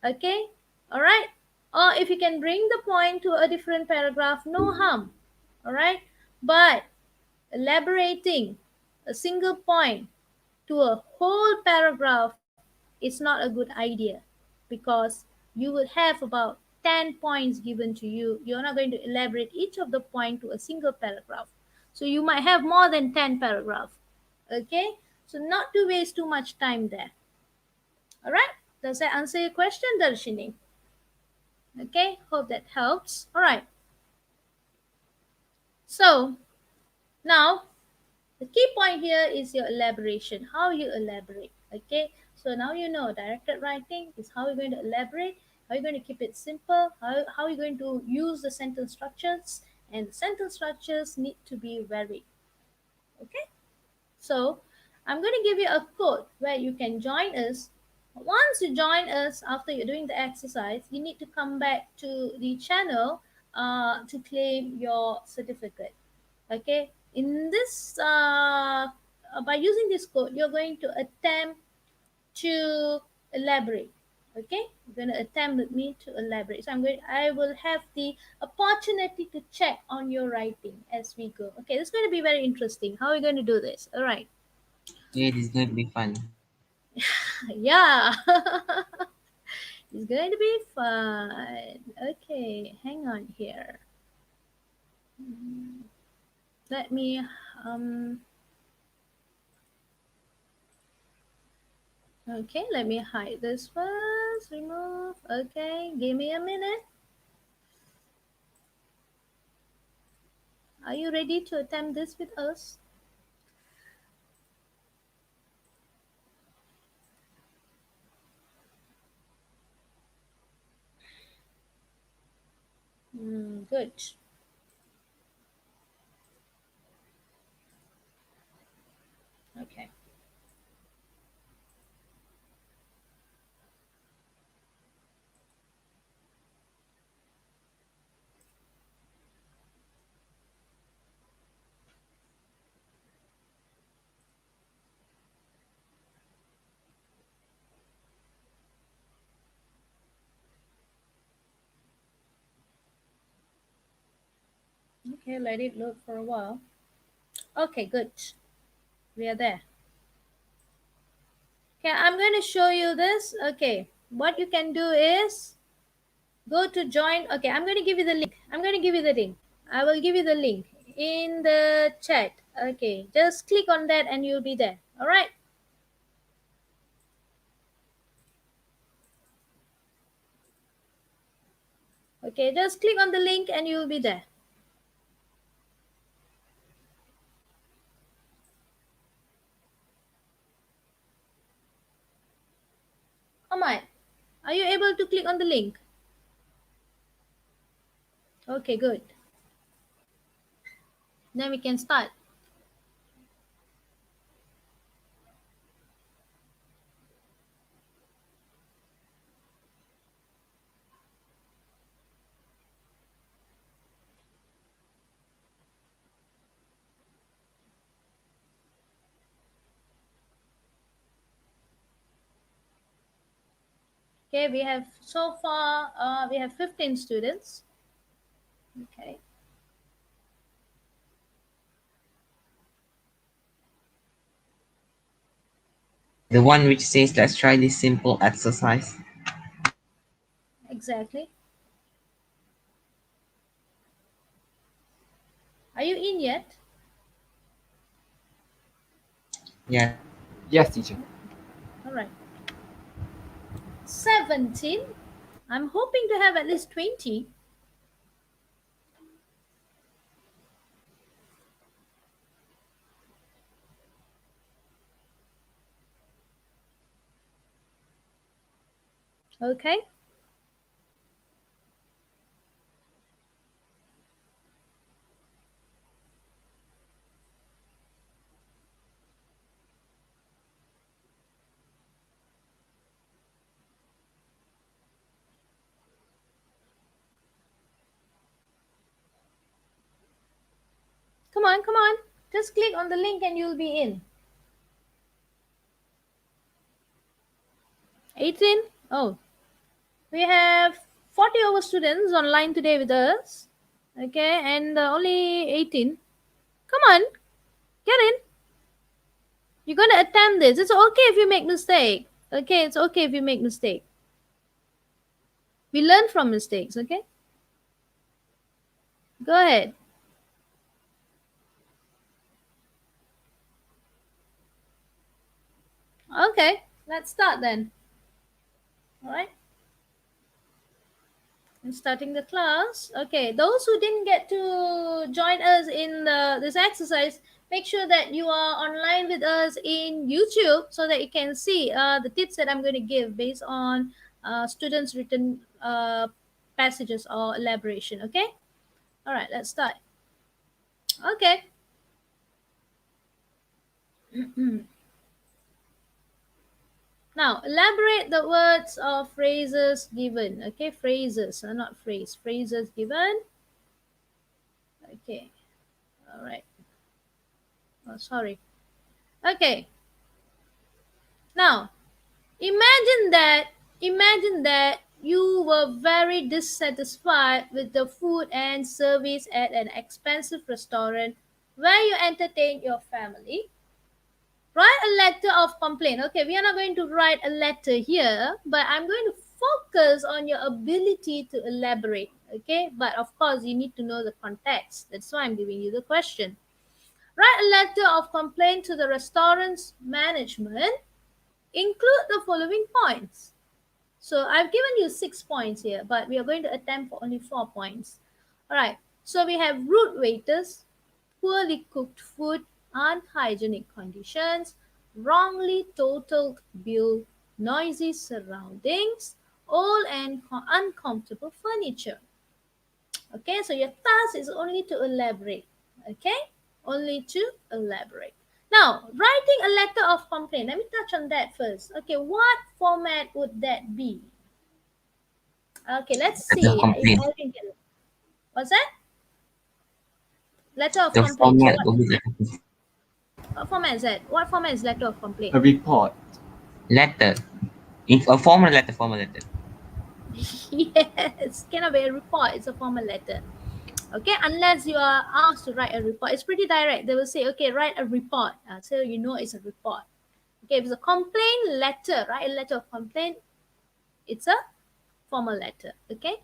Okay, all right. Or if you can bring the point to a different paragraph, no harm. All right, but elaborating a single point to a whole paragraph is not a good idea because you will have about 10 points given to you. You're not going to elaborate each of the point to a single paragraph. So you might have more than 10 paragraphs. Okay? So not to waste too much time there. All right? Does that answer your question, Darshini? Okay? Hope that helps. All right. So now the key point here is your elaboration, how you elaborate. Okay, so now you know directed writing is how you're going to elaborate, how you're going to keep it simple, how you're going to use the sentence structures, and the sentence structures need to be varied. Okay, so I'm going to give you a code where you can join us. Once you join us after you're doing the exercise, you need to come back to the channel to claim your certificate. Okay, in this by using this code, you're going to attempt to elaborate. Okay, you're going to attempt with me to elaborate. So I will have the opportunity to check on your writing as we go. Okay, this is going to be very interesting. How are we going to do this? All right. Yeah, this is going to be fun. Yeah. It's going to be fun. Okay, hang on here. Let me okay, let me hide this first. Remove. Okay, give me a minute. Are you ready to attempt this with us? Good. Okay. Okay, let it load for a while. Okay, good. We are there. Okay, I'm going to show you this. Okay, what you can do is go to join. Okay, I'm going to give you the link. I'm going to give you the link. I will give you the link in the chat. Okay, just click on that and you'll be there. All right. Okay, just click on the link and you'll be there. Come on. Are you able to click on the link? Okay, good. Then we can start. Okay, we have so far, we have 15 students. Okay. The one which says, let's try this simple exercise. Exactly. Are you in yet? Yeah. Yes, teacher. All right. 17. I'm hoping to have at least 20. Okay. Come on, come on. Just click on the link and you'll be in. 18. Oh, we have 40 over students online today with us. Okay, and only 18. Come on, get in. You're going to attempt this. It's okay if you make mistake. Okay, it's okay if you make mistake. We learn from mistakes, okay? Go ahead. Okay, let's start then. All right. I'm starting the class. Okay, those who didn't get to join us in this exercise, make sure that you are online with us in YouTube so that you can see the tips that I'm going to give based on students' written passages or elaboration. Okay. All right, let's start. Okay. Now, elaborate the words or phrases given. Okay, phrases, not phrase. Phrases given. Okay. All right. Oh, sorry. Okay. Now, imagine that imagine that you were very dissatisfied with the food and service at an expensive restaurant where you entertain your family. Write a letter of complaint. Okay, we are not going to write a letter here, but I'm going to focus on your ability to elaborate. Okay, but of course, you need to know the context. That's why I'm giving you the question. Write a letter of complaint to the restaurant's management. Include the following points. So I've given you 6 points here, but we are going to attempt for only 4 points. All right. So we have rude waiters, poorly cooked food, unhygienic conditions, wrongly totaled bill, noisy surroundings, old and uncomfortable furniture. Okay, so your task is only to elaborate. Okay, only to elaborate. Now, writing a letter of complaint. Let me touch on that first. Okay, what format would that be? Okay, let's Letter of see. complaint. What's that? Letter of The complaint. So format will be what format is that? What format is letter of complaint? A report. letter. If a formal letter, formal letter. Yes, cannot be a report. It's a formal letter. Okay, unless you are asked to write a report. It's pretty direct. They will say, okay, write a report. So you know it's a report. Okay, if it's a complaint letter, write a letter of complaint, it's a formal letter. Okay.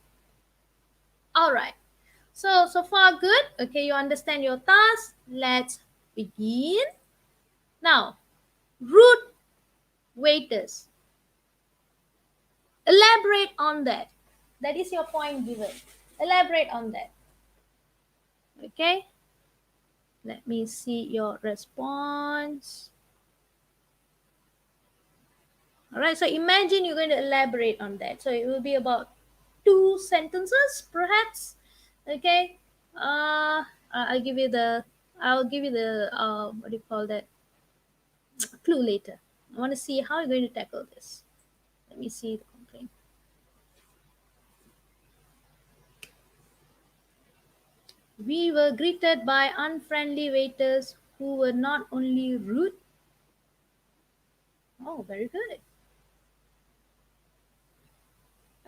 All right. So far good. Okay, you understand your task. Let's begin. Now, rude waiters. Elaborate on that. That is your point given. Elaborate on that. Okay. Let me see your response. All right, so imagine you're going to elaborate on that. So it will be about 2 sentences, perhaps. Okay. I'll give you the what do you call that, clue later. I want to see how you're going to tackle this. Let me see the complaint. We were greeted by unfriendly waiters who were not only rude. Oh, very good.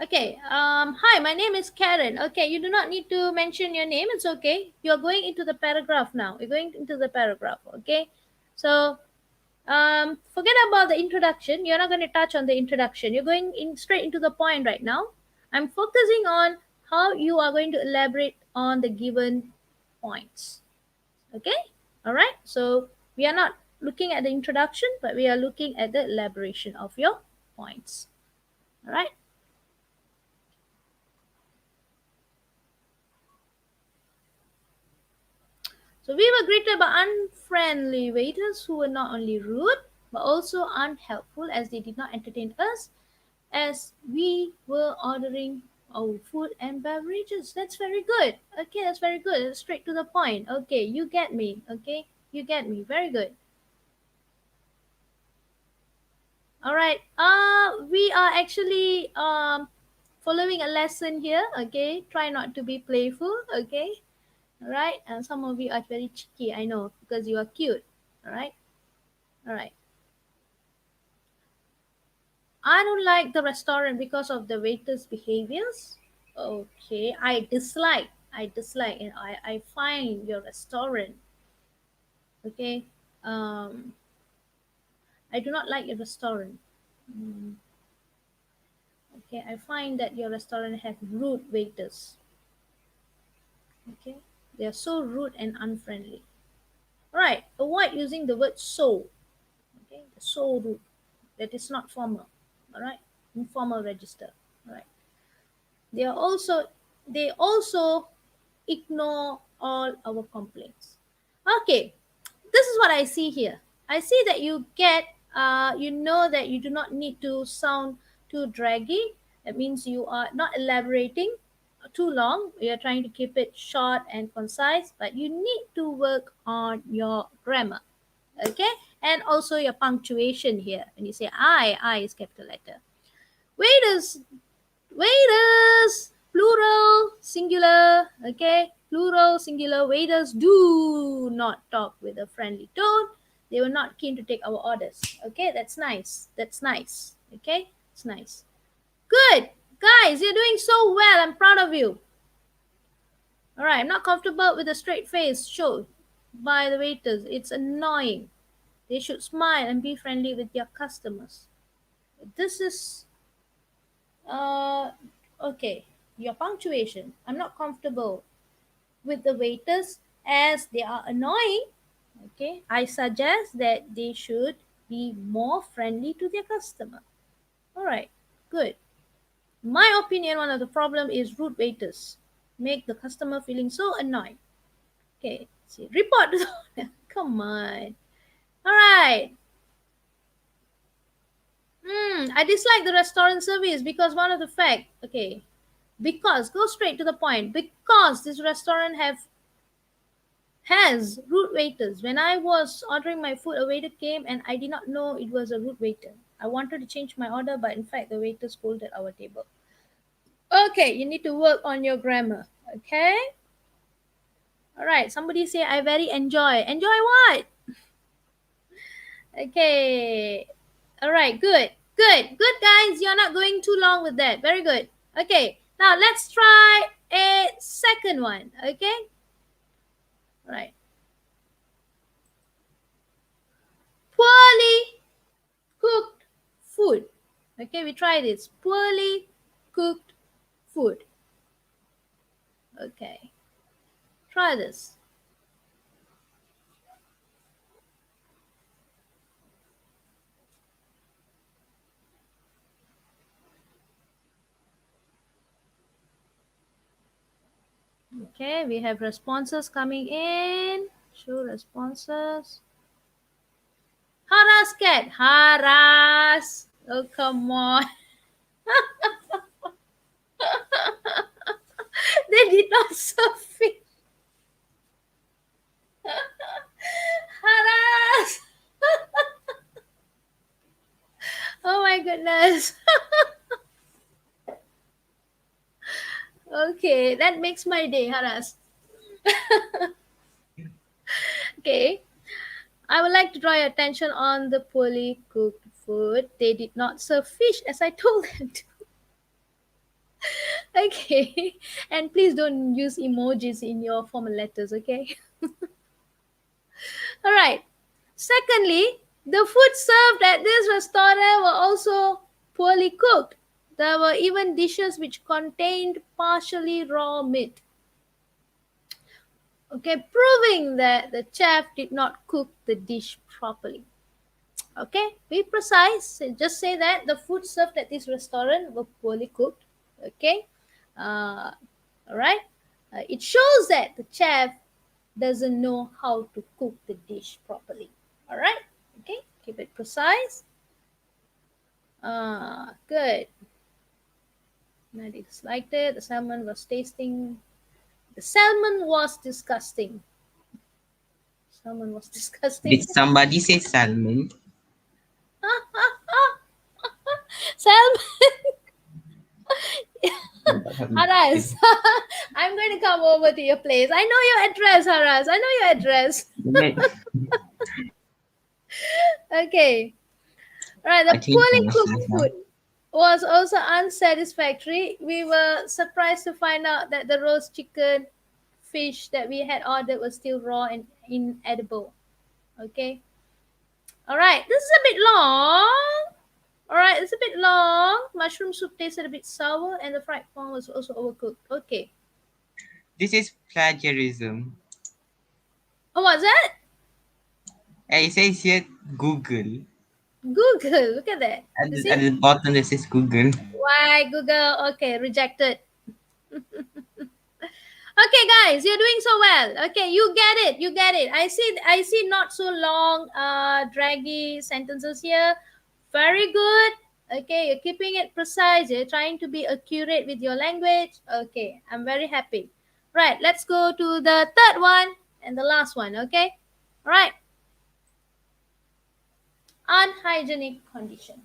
Okay. Hi, my name is Karen. Okay, you do not need to mention your name. It's okay. You're going into the paragraph now. You're going into the paragraph. Okay. So, forget about the introduction. You're not going to touch on the introduction. You're going in straight into the point right now. I'm focusing on how you are going to elaborate on the given points. Okay. All right. So we are not looking at the introduction, but we are looking at the elaboration of your points. All right. So we were greeted by unfriendly waiters who were not only rude but also unhelpful as they did not entertain us as we were ordering our food and beverages. That's very good. Okay, that's very good. That's straight to the point. Okay, you get me. Okay, you get me. Very good. All right. We are actually following a lesson here. Okay, try not to be playful. Okay. All right, and some of you are very cheeky, I know, because you are cute. All right. All right. I don't like the restaurant because of the waiters' behaviors. Okay, I dislike, and I find your restaurant. Okay, I do not like your restaurant. Okay, I find that your restaurant have rude waiters. Okay, they are so rude and unfriendly. All right, avoid using the word so. Okay, so rude. That is not formal. All right, informal register. All right. They also ignore all our complaints. Okay, this is what I see here. I see that you get, you know that you do not need to sound too draggy. That means you are not elaborating too long. You are trying to keep it short and concise, but you need to work on your grammar. Okay, and also your punctuation here. When you say I is capital letter. Waiters, plural, singular. Okay, plural, singular. Waiters do not talk with a friendly tone. They were not keen to take our orders. Okay, that's nice. That's nice. Okay, it's nice. good. Guys, you're doing so well. I'm proud of you. All right, I'm not comfortable with a straight face shown by the waiters. It's annoying. They should smile and be friendly with their customers. This is okay. Your punctuation. I'm not comfortable with the waiters as they are annoying. Okay, I suggest that they should be more friendly to their customer. All right, good. My opinion, one of the problem is rude waiters make the customer feeling so annoyed. Okay, see, report to the owner. Come on. All right. I dislike the restaurant service because one of the fact. Okay, because go straight to the point. Because this restaurant has rude waiters. When I was ordering my food, a waiter came and I did not know it was a rude waiter. I wanted to change my order, but in fact, the waiter scolded our table. Okay, you need to work on your grammar. Okay. All right. Somebody say I very enjoy. Enjoy what? Okay. All right. Good. Good. Good, guys. You're not going too long with that. Very good. Okay. Now let's try a second one. Okay. All right. Poorly cooked food. Okay, we try this. Poorly cooked food. Okay. Try this. Okay, we have responses coming in. Show responses. Haras cat. Haras. Oh, come on. They did not serve fish. Haras. Oh my goodness. Okay, that makes my day, Haras. Okay. I would like to draw your attention on the poorly cooked food. They did not serve fish as I told them to. Okay. And please don't use emojis in your formal letters, okay? All right. Secondly, the food served at this restaurant were also poorly cooked. There were even dishes which contained partially raw meat. Okay, proving that the chef did not cook the dish properly. Okay, be precise. Just say that the food served at this restaurant were poorly cooked. Okay, all right. It shows that the chef doesn't know how to cook the dish properly. All right. Okay, keep it precise. Good. I disliked it. The salmon was tasting. The salmon was disgusting. Salmon was disgusting. Did somebody say salmon? Salmon. Haras, I'm going to come over to your place. I know your address, Haras. I know your address. Okay. Right, the poorly cooked food was also unsatisfactory. We were surprised to find out that the roast chicken, fish that we had ordered was still raw and inedible. Okay. All right, this is a bit long. All right, it's a bit long. Mushroom soup tasted a bit sour and the fried prawn was also overcooked. Okay. This is plagiarism. Oh, what's that? It says here Google. Google, look at that. At the bottom it says Google. Why Google? Okay, rejected. Okay, guys, you're doing so well. Okay, you get it. You get it. I see not so long, draggy sentences here. Very good. Okay, you're keeping it precise. You're trying to be accurate with your language. Okay, I'm very happy. Right, let's go to the third one and the last one. Okay, all right. Unhygienic condition.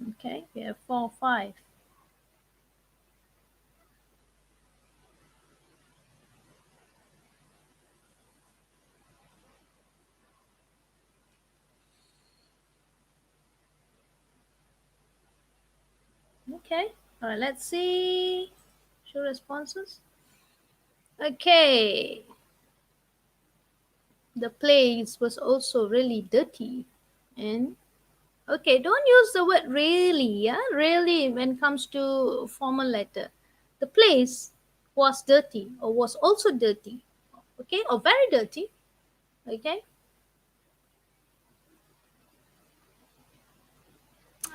Okay, we have 4, 5. Okay. All right. Let's see. Show responses. Okay. The place was also really dirty. And okay, don't use the word really, yeah? Really when it comes to formal letter. The place was dirty or was also dirty. Okay, or very dirty. Okay.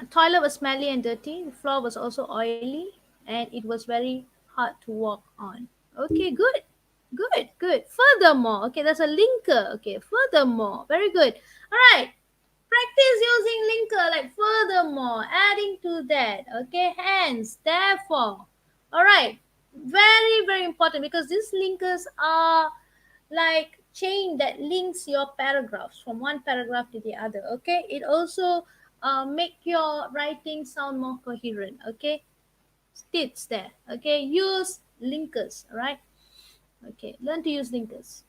The toilet was smelly and dirty. The floor was also oily and it was very hard to walk on. Okay, good. Good, good. Furthermore, okay, there's a linker. Okay, furthermore. Very good. All right. Practice using linker like furthermore, adding to that. Okay, hence, therefore. All right. Very, very important because these linkers are like chain that links your paragraphs from one paragraph to the other. Okay, it also make your writing sound more coherent. Okay, tips there. Okay, use linkers. All right. Okay, learn to use linkers.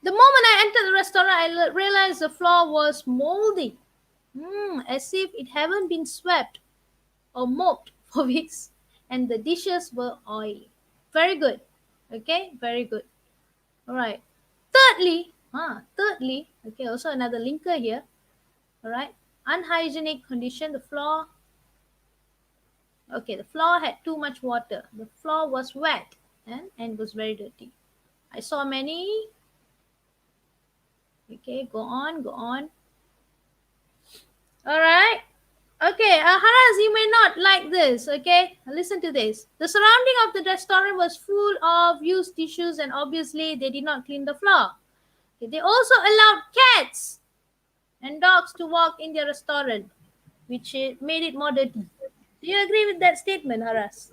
The moment I entered the restaurant, I realized the floor was moldy, as if it hadn't been swept or mopped for weeks, and the dishes were oily. Very good. Okay, very good. All right. Thirdly, okay, also another linker here. All right. Unhygienic condition. The floor. Okay, the floor had too much water. The floor was wet and was very dirty. I saw many. Okay, go on, go on. All right. Okay, Haras, you may not like this. Okay, listen to this. The surrounding of the restaurant was full of used tissues, and obviously they did not clean the floor. Okay, they also allowed cats and dogs to walk in their restaurant, which made it more dirty. Do you agree with that statement, Haras?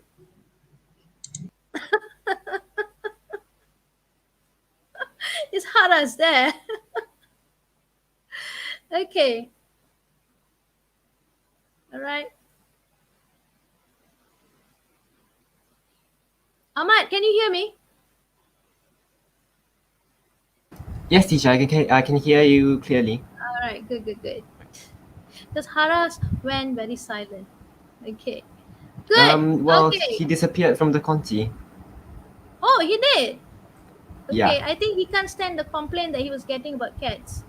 Is Haras there? Okay. All right. Ahmad, can you hear me? Yes, teacher, I can hear you clearly. All right, good, good, good. Because Haras went very silent. Okay. Good. Well, okay. he disappeared from the Conti. Oh, he did. Okay, Yeah. I think he can't stand the complaint that he was getting about cats.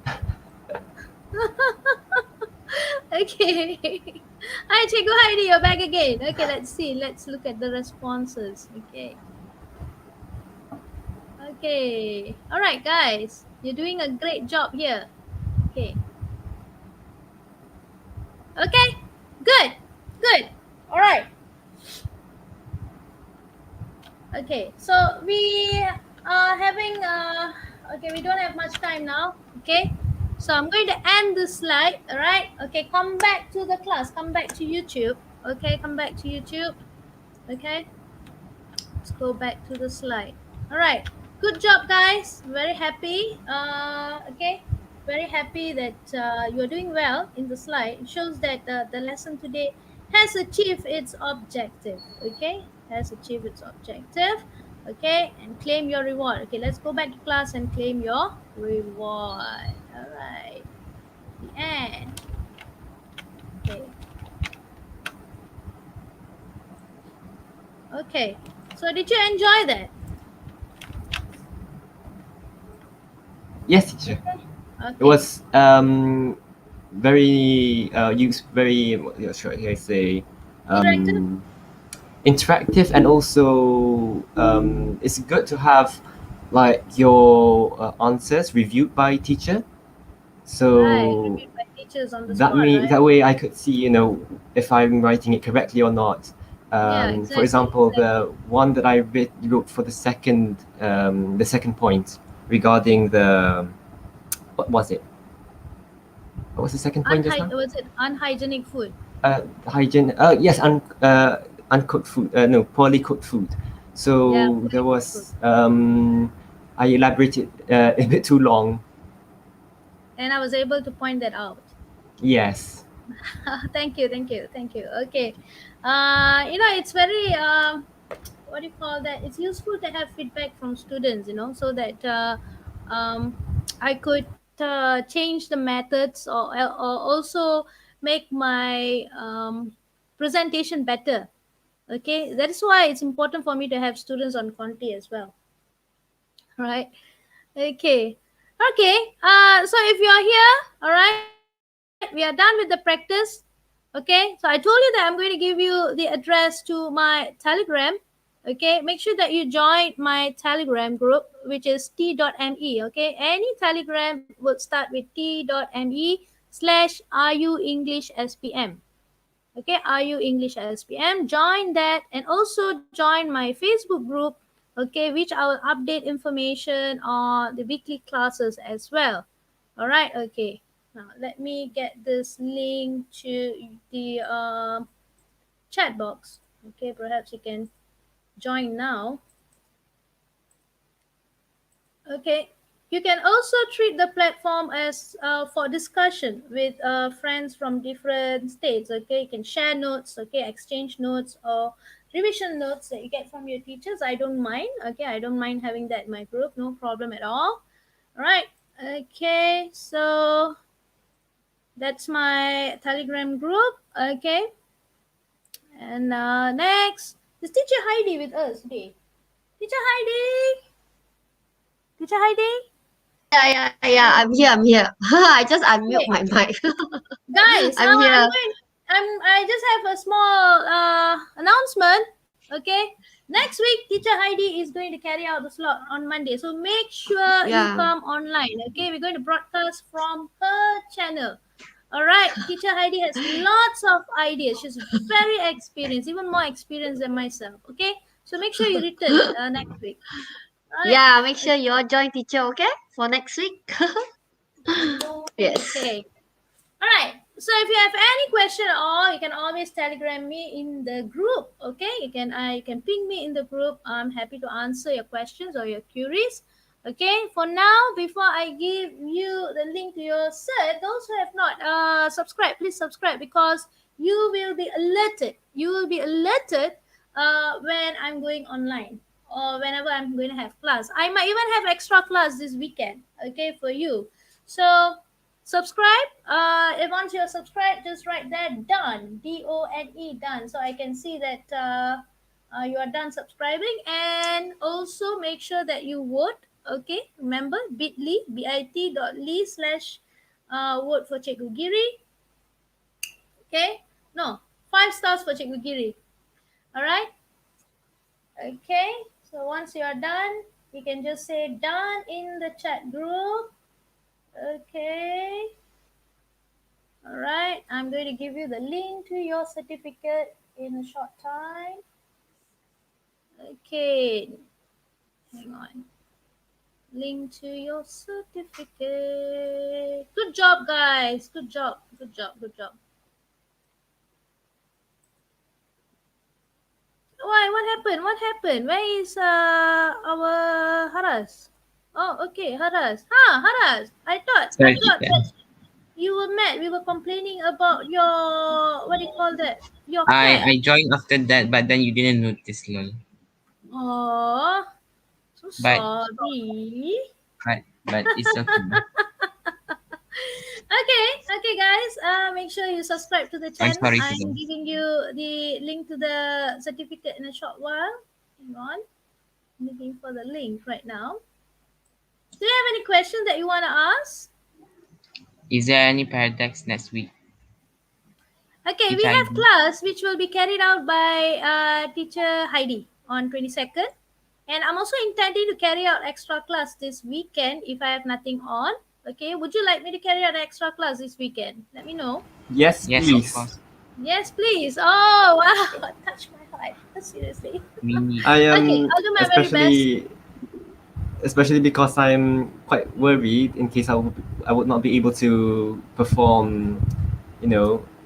Okay. Hi, Cikgu Heidi, you're back again. Okay, let's see. Let's look at the responses. Okay. Okay. All right, guys. You're doing a great job here. Okay. Okay. Good. Good. All right. Okay. So we are having okay, we don't have much time now. Okay. So I'm going to end this slide. All right. Okay. Come back to the class. Come back to YouTube. Okay. Come back to YouTube. Okay. Let's go back to the slide. All right. Good job, guys. Very happy. Okay. Very happy that you're doing well in the slide. It shows that the lesson today has achieved its objective. Okay. Has achieved its objective. Okay. And claim your reward. Okay. Let's go back to class and claim your reward. All right. The end. Okay. Okay. So did you enjoy that? Yes, teacher. Okay. It was very very what should I say interactive, and also it's good to have like your answers reviewed by teacher. So reviewed by teachers on the that spot, right? that way I could see, if I'm writing it correctly or not. Exactly, For example, exactly. the one that I wrote for the second point regarding the what was it? What was the second point just now? Was it unhygienic food? Hygiene. Yes, uncooked food. No, poorly cooked food. So Yeah, there was. I elaborated a bit too long. And I was able to point that out. Yes. Thank you. Okay. It's very what do you call that? It's useful to have feedback from students, so that I could change the methods or also make my presentation better. Okay, that is why it's important for me to have students on Conti as well. Right? Okay. Okay. So if you are here, all right, we are done with the practice. Okay. So I told you that I'm going to give you the address to my Telegram. Okay. Make sure that you join my Telegram group, which is t.me. Okay. Any Telegram would start with t.me/RU English SPM. Okay, RU English SPM. Join that, and also join my Facebook group, okay, which I will update information on the weekly classes as well. All right, okay. Now let me get this link to the chat box. Okay, perhaps you can join now. Okay. You can also treat the platform as for discussion with friends from different states. Okay, you can share notes, okay, exchange notes or revision notes that you get from your teachers. I don't mind. Okay, I don't mind having that in my group. No problem at all. All right. Okay, so that's my Telegram group. Okay, and next is Teacher Heidi with us today. Teacher Heidi. Teacher Heidi. Yeah. I'm here. I just unmute my mic. Guys, I'm here. I just have a small announcement. Okay, next week Teacher Heidi is going to carry out the slot on Monday, so make sure you Yeah. come online. Okay, we're going to broadcast from her channel. All right, Teacher Heidi has lots of ideas. She's very experienced, even more experienced than myself. Okay, so make sure you return next week. All right. Yeah, make sure you all join teacher, okay? For next week. Yes. Okay. All right. So if you have any question at all, you can always telegram me in the group. Okay. You can ping me in the group. I'm happy to answer your questions or your queries. Okay. For now, before I give you the link to your cert, those who have not subscribed, please subscribe, because you will be alerted. You will be alerted when I'm going online or whenever I'm going to have class. I might even have extra class this weekend. Okay, for you. So subscribe. If once you're subscribed, just write that done, DONE, done, so I can see that you are done subscribing. And also make sure that you vote. Okay, remember bit.ly/vote for Cikgu Giri. Okay, no, 5 stars for Cikgu Giri. All right. Okay, so once you are done, you can just say done in the chat group. Okay. All right. I'm going to give you the link to your certificate in a short time. Okay. Hang on. Link to your certificate. Good job, guys. Good job. Good job. Good job. Why? What happened? What happened? Where is our Haras? Oh, okay, Haras. Haras. I thought Sorry, that teacher. you were mad. We were complaining about your, what do you call that? Your cat. I joined after that, but then you didn't notice, lol. Oh, so But- sorry. But it's okay. Okay, guys. Make sure you subscribe to the channel. sorry to I'm them. giving you the link to the certificate in a short while. Hang on. I'm looking for the link right now. Do you have any questions that you want to ask? Is there any paradox next week? Okay, we Teacher have Heidi. class which will be carried out by Teacher Heidi on 22nd. And I'm also intending to carry out extra class this weekend if I have nothing on. Okay, would you like me to carry out extra class this weekend? Let me know. Yes, Yes, please. of course. Yes, please. Oh, wow. Touch my heart. Seriously. We need. I am Okay, I'll do my very especially because I'm quite worried in case I would not be able to perform,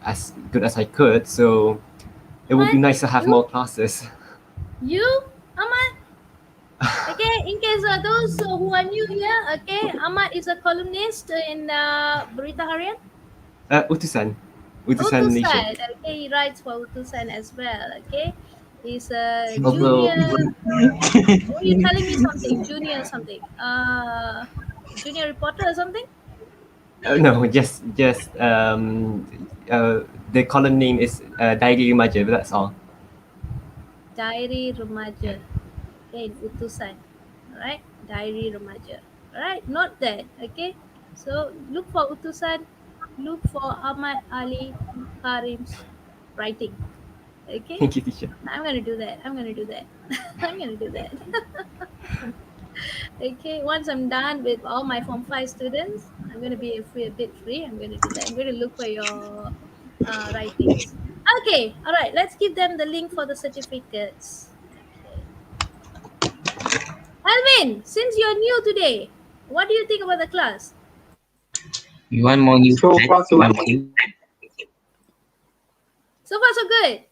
as good as I could. So it would be What? nice to have You? more classes. You, Ahmad? Okay, in case those who are new here, okay, Ahmad is a columnist in Berita Harian. Utusan Nation. Utusan. Okay, he writes for Utusan as well. Okay, he's a Although- junior. Oh, you're telling me something? Junior something? Junior reporter or something? No, just the column name is Dari Remaja, but that's all. Diary Remaja. Okay, utusan. Alright, Diary Remaja. Alright, note that. Okay, so look for utusan, look for Ahmad Ali Karim's writing. Okay, Thank you, teacher. I'm gonna do that. I'm gonna do that. I'm gonna do that. Okay, once I'm done with all my Form 5 students, I'm gonna be a bit free. I'm gonna do that. I'm gonna look for your writings. Okay, all right. Let's give them the link for the certificates. Okay. Alvin, since you're new today, what do you think about the class? You want more new So facts? far, so You want good. to- So far, so good.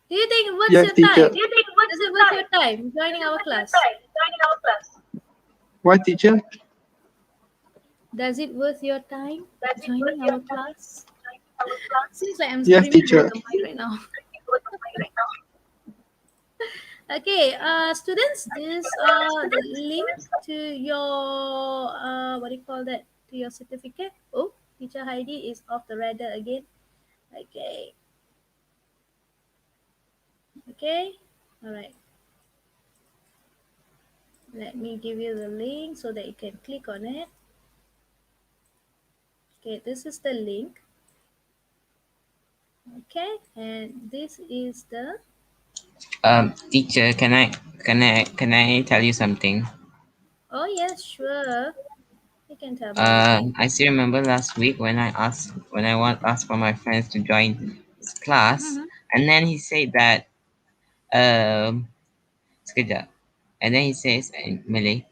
Do you think what's Yes, your teacher. time? Is it worth your time joining our class? What, teacher? Does it worth your time joining our class? Seems like I'm Yes, screaming teacher. into the mic right now. Okay, students, this the link to your what do you call that? To your certificate. Oh, teacher Heidi is off the radar again. Okay. Okay. All right. Let me give you the link so that you can click on it. Okay, this is the link. Okay, and this is the Teacher, can I tell you something? oh yes, sure. You can tell me anything. I still remember last week when I asked for my friends to join this class, and then he said that sekejap, and then he says in Malay,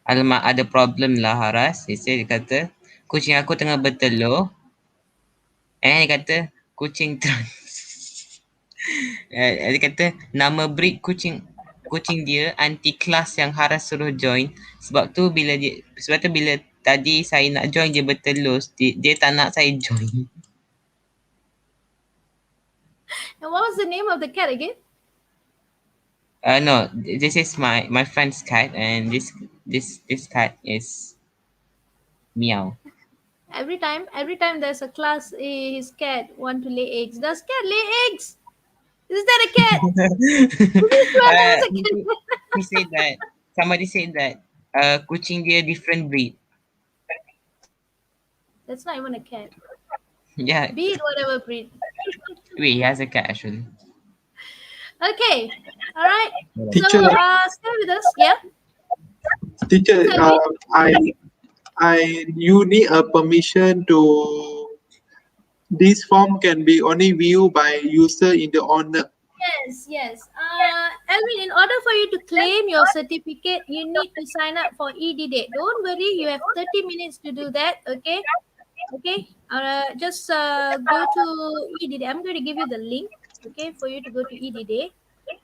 alamak ada problem lah Haras. Dia kata kucing aku tengah bertelur, and dia kata kucing dia kata nama breed kucing dia anti kelas yang Haras suruh join, sebab tu bila tadi saya nak join dia bertelur, dia tak nak saya join. And what was the name of the cat again? No, this is my friend's cat, and this cat is meow. Every time there's a class, his cat want to lay eggs. Does cat lay eggs? Is that a cat? He said that somebody said that kucing dia different breed. That's not even a cat. Yeah, Be it whatever breed. wait, he has a cat actually. Okay. All right. Teacher. So stay with us. Yeah. Teacher, you need a permission to. This form can be only viewed by user in the owner. Yes. Elvin, in order for you to claim your certificate, you need to sign up for EDD. Don't worry, you have 30 minutes to do that. Okay. Just go to EDD. I'm going to give you the link. Okay, for you to go to EDD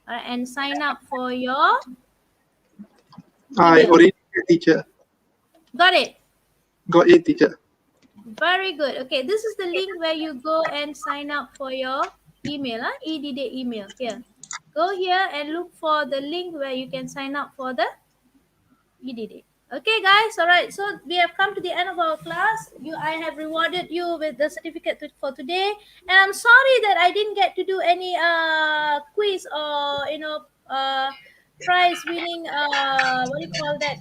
and sign up for your. I already did, teacher. Got it. Got it, teacher. Very good. Okay, this is the link where you go and sign up for your email, EDD email. Here, go here and look for the link where you can sign up for the EDD. Okay, guys. All right. So we have come to the end of our class. I have rewarded you with the certificate for today, and I'm sorry that I didn't get to do any quiz or prize winning what do you call that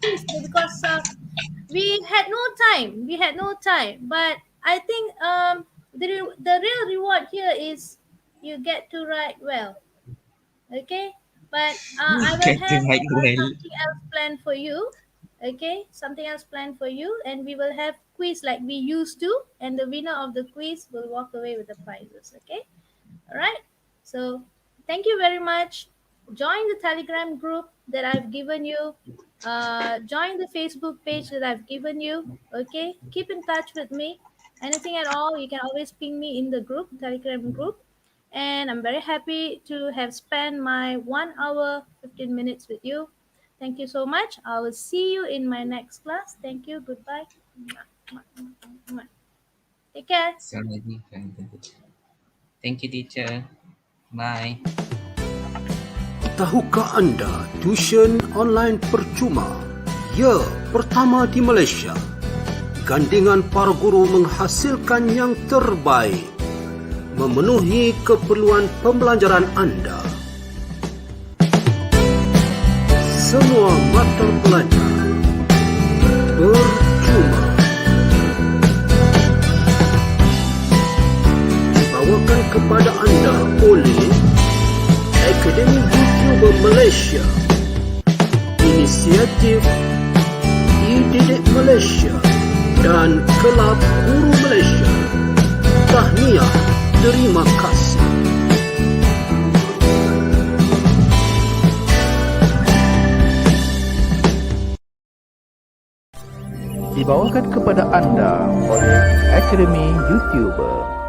quiz, because we had no time. But I think the real reward here is you get to write well. Okay, but I will Get to have write well. something else planned for you. Okay, something else planned for you, and we will have quiz like we used to, and the winner of the quiz will walk away with the prizes. Okay, all right. So thank you very much. Join the Telegram group that I've given you. Join the Facebook page that I've given you. Okay, keep in touch with me. Anything at all, you can always ping me in the group, Telegram group. And I'm very happy to have spent my 1 hour 15 minutes with you. Thank you so much. I will see you in my next class. Thank you. Goodbye. Take care. Thank you, teacher. Bye. Tahukah anda tuition online percuma Ya, pertama di Malaysia. Gandingan para guru menghasilkan yang terbaik, memenuhi keperluan pembelajaran anda. Semua mata pelajar percuma. Dibawakan kepada anda oleh Akademi YouTuber Malaysia, Inisiatif Didik Malaysia dan Kelab Guru Malaysia. Tahniah, terima kasih. Dibawakan kepada anda oleh Akademi YouTuber.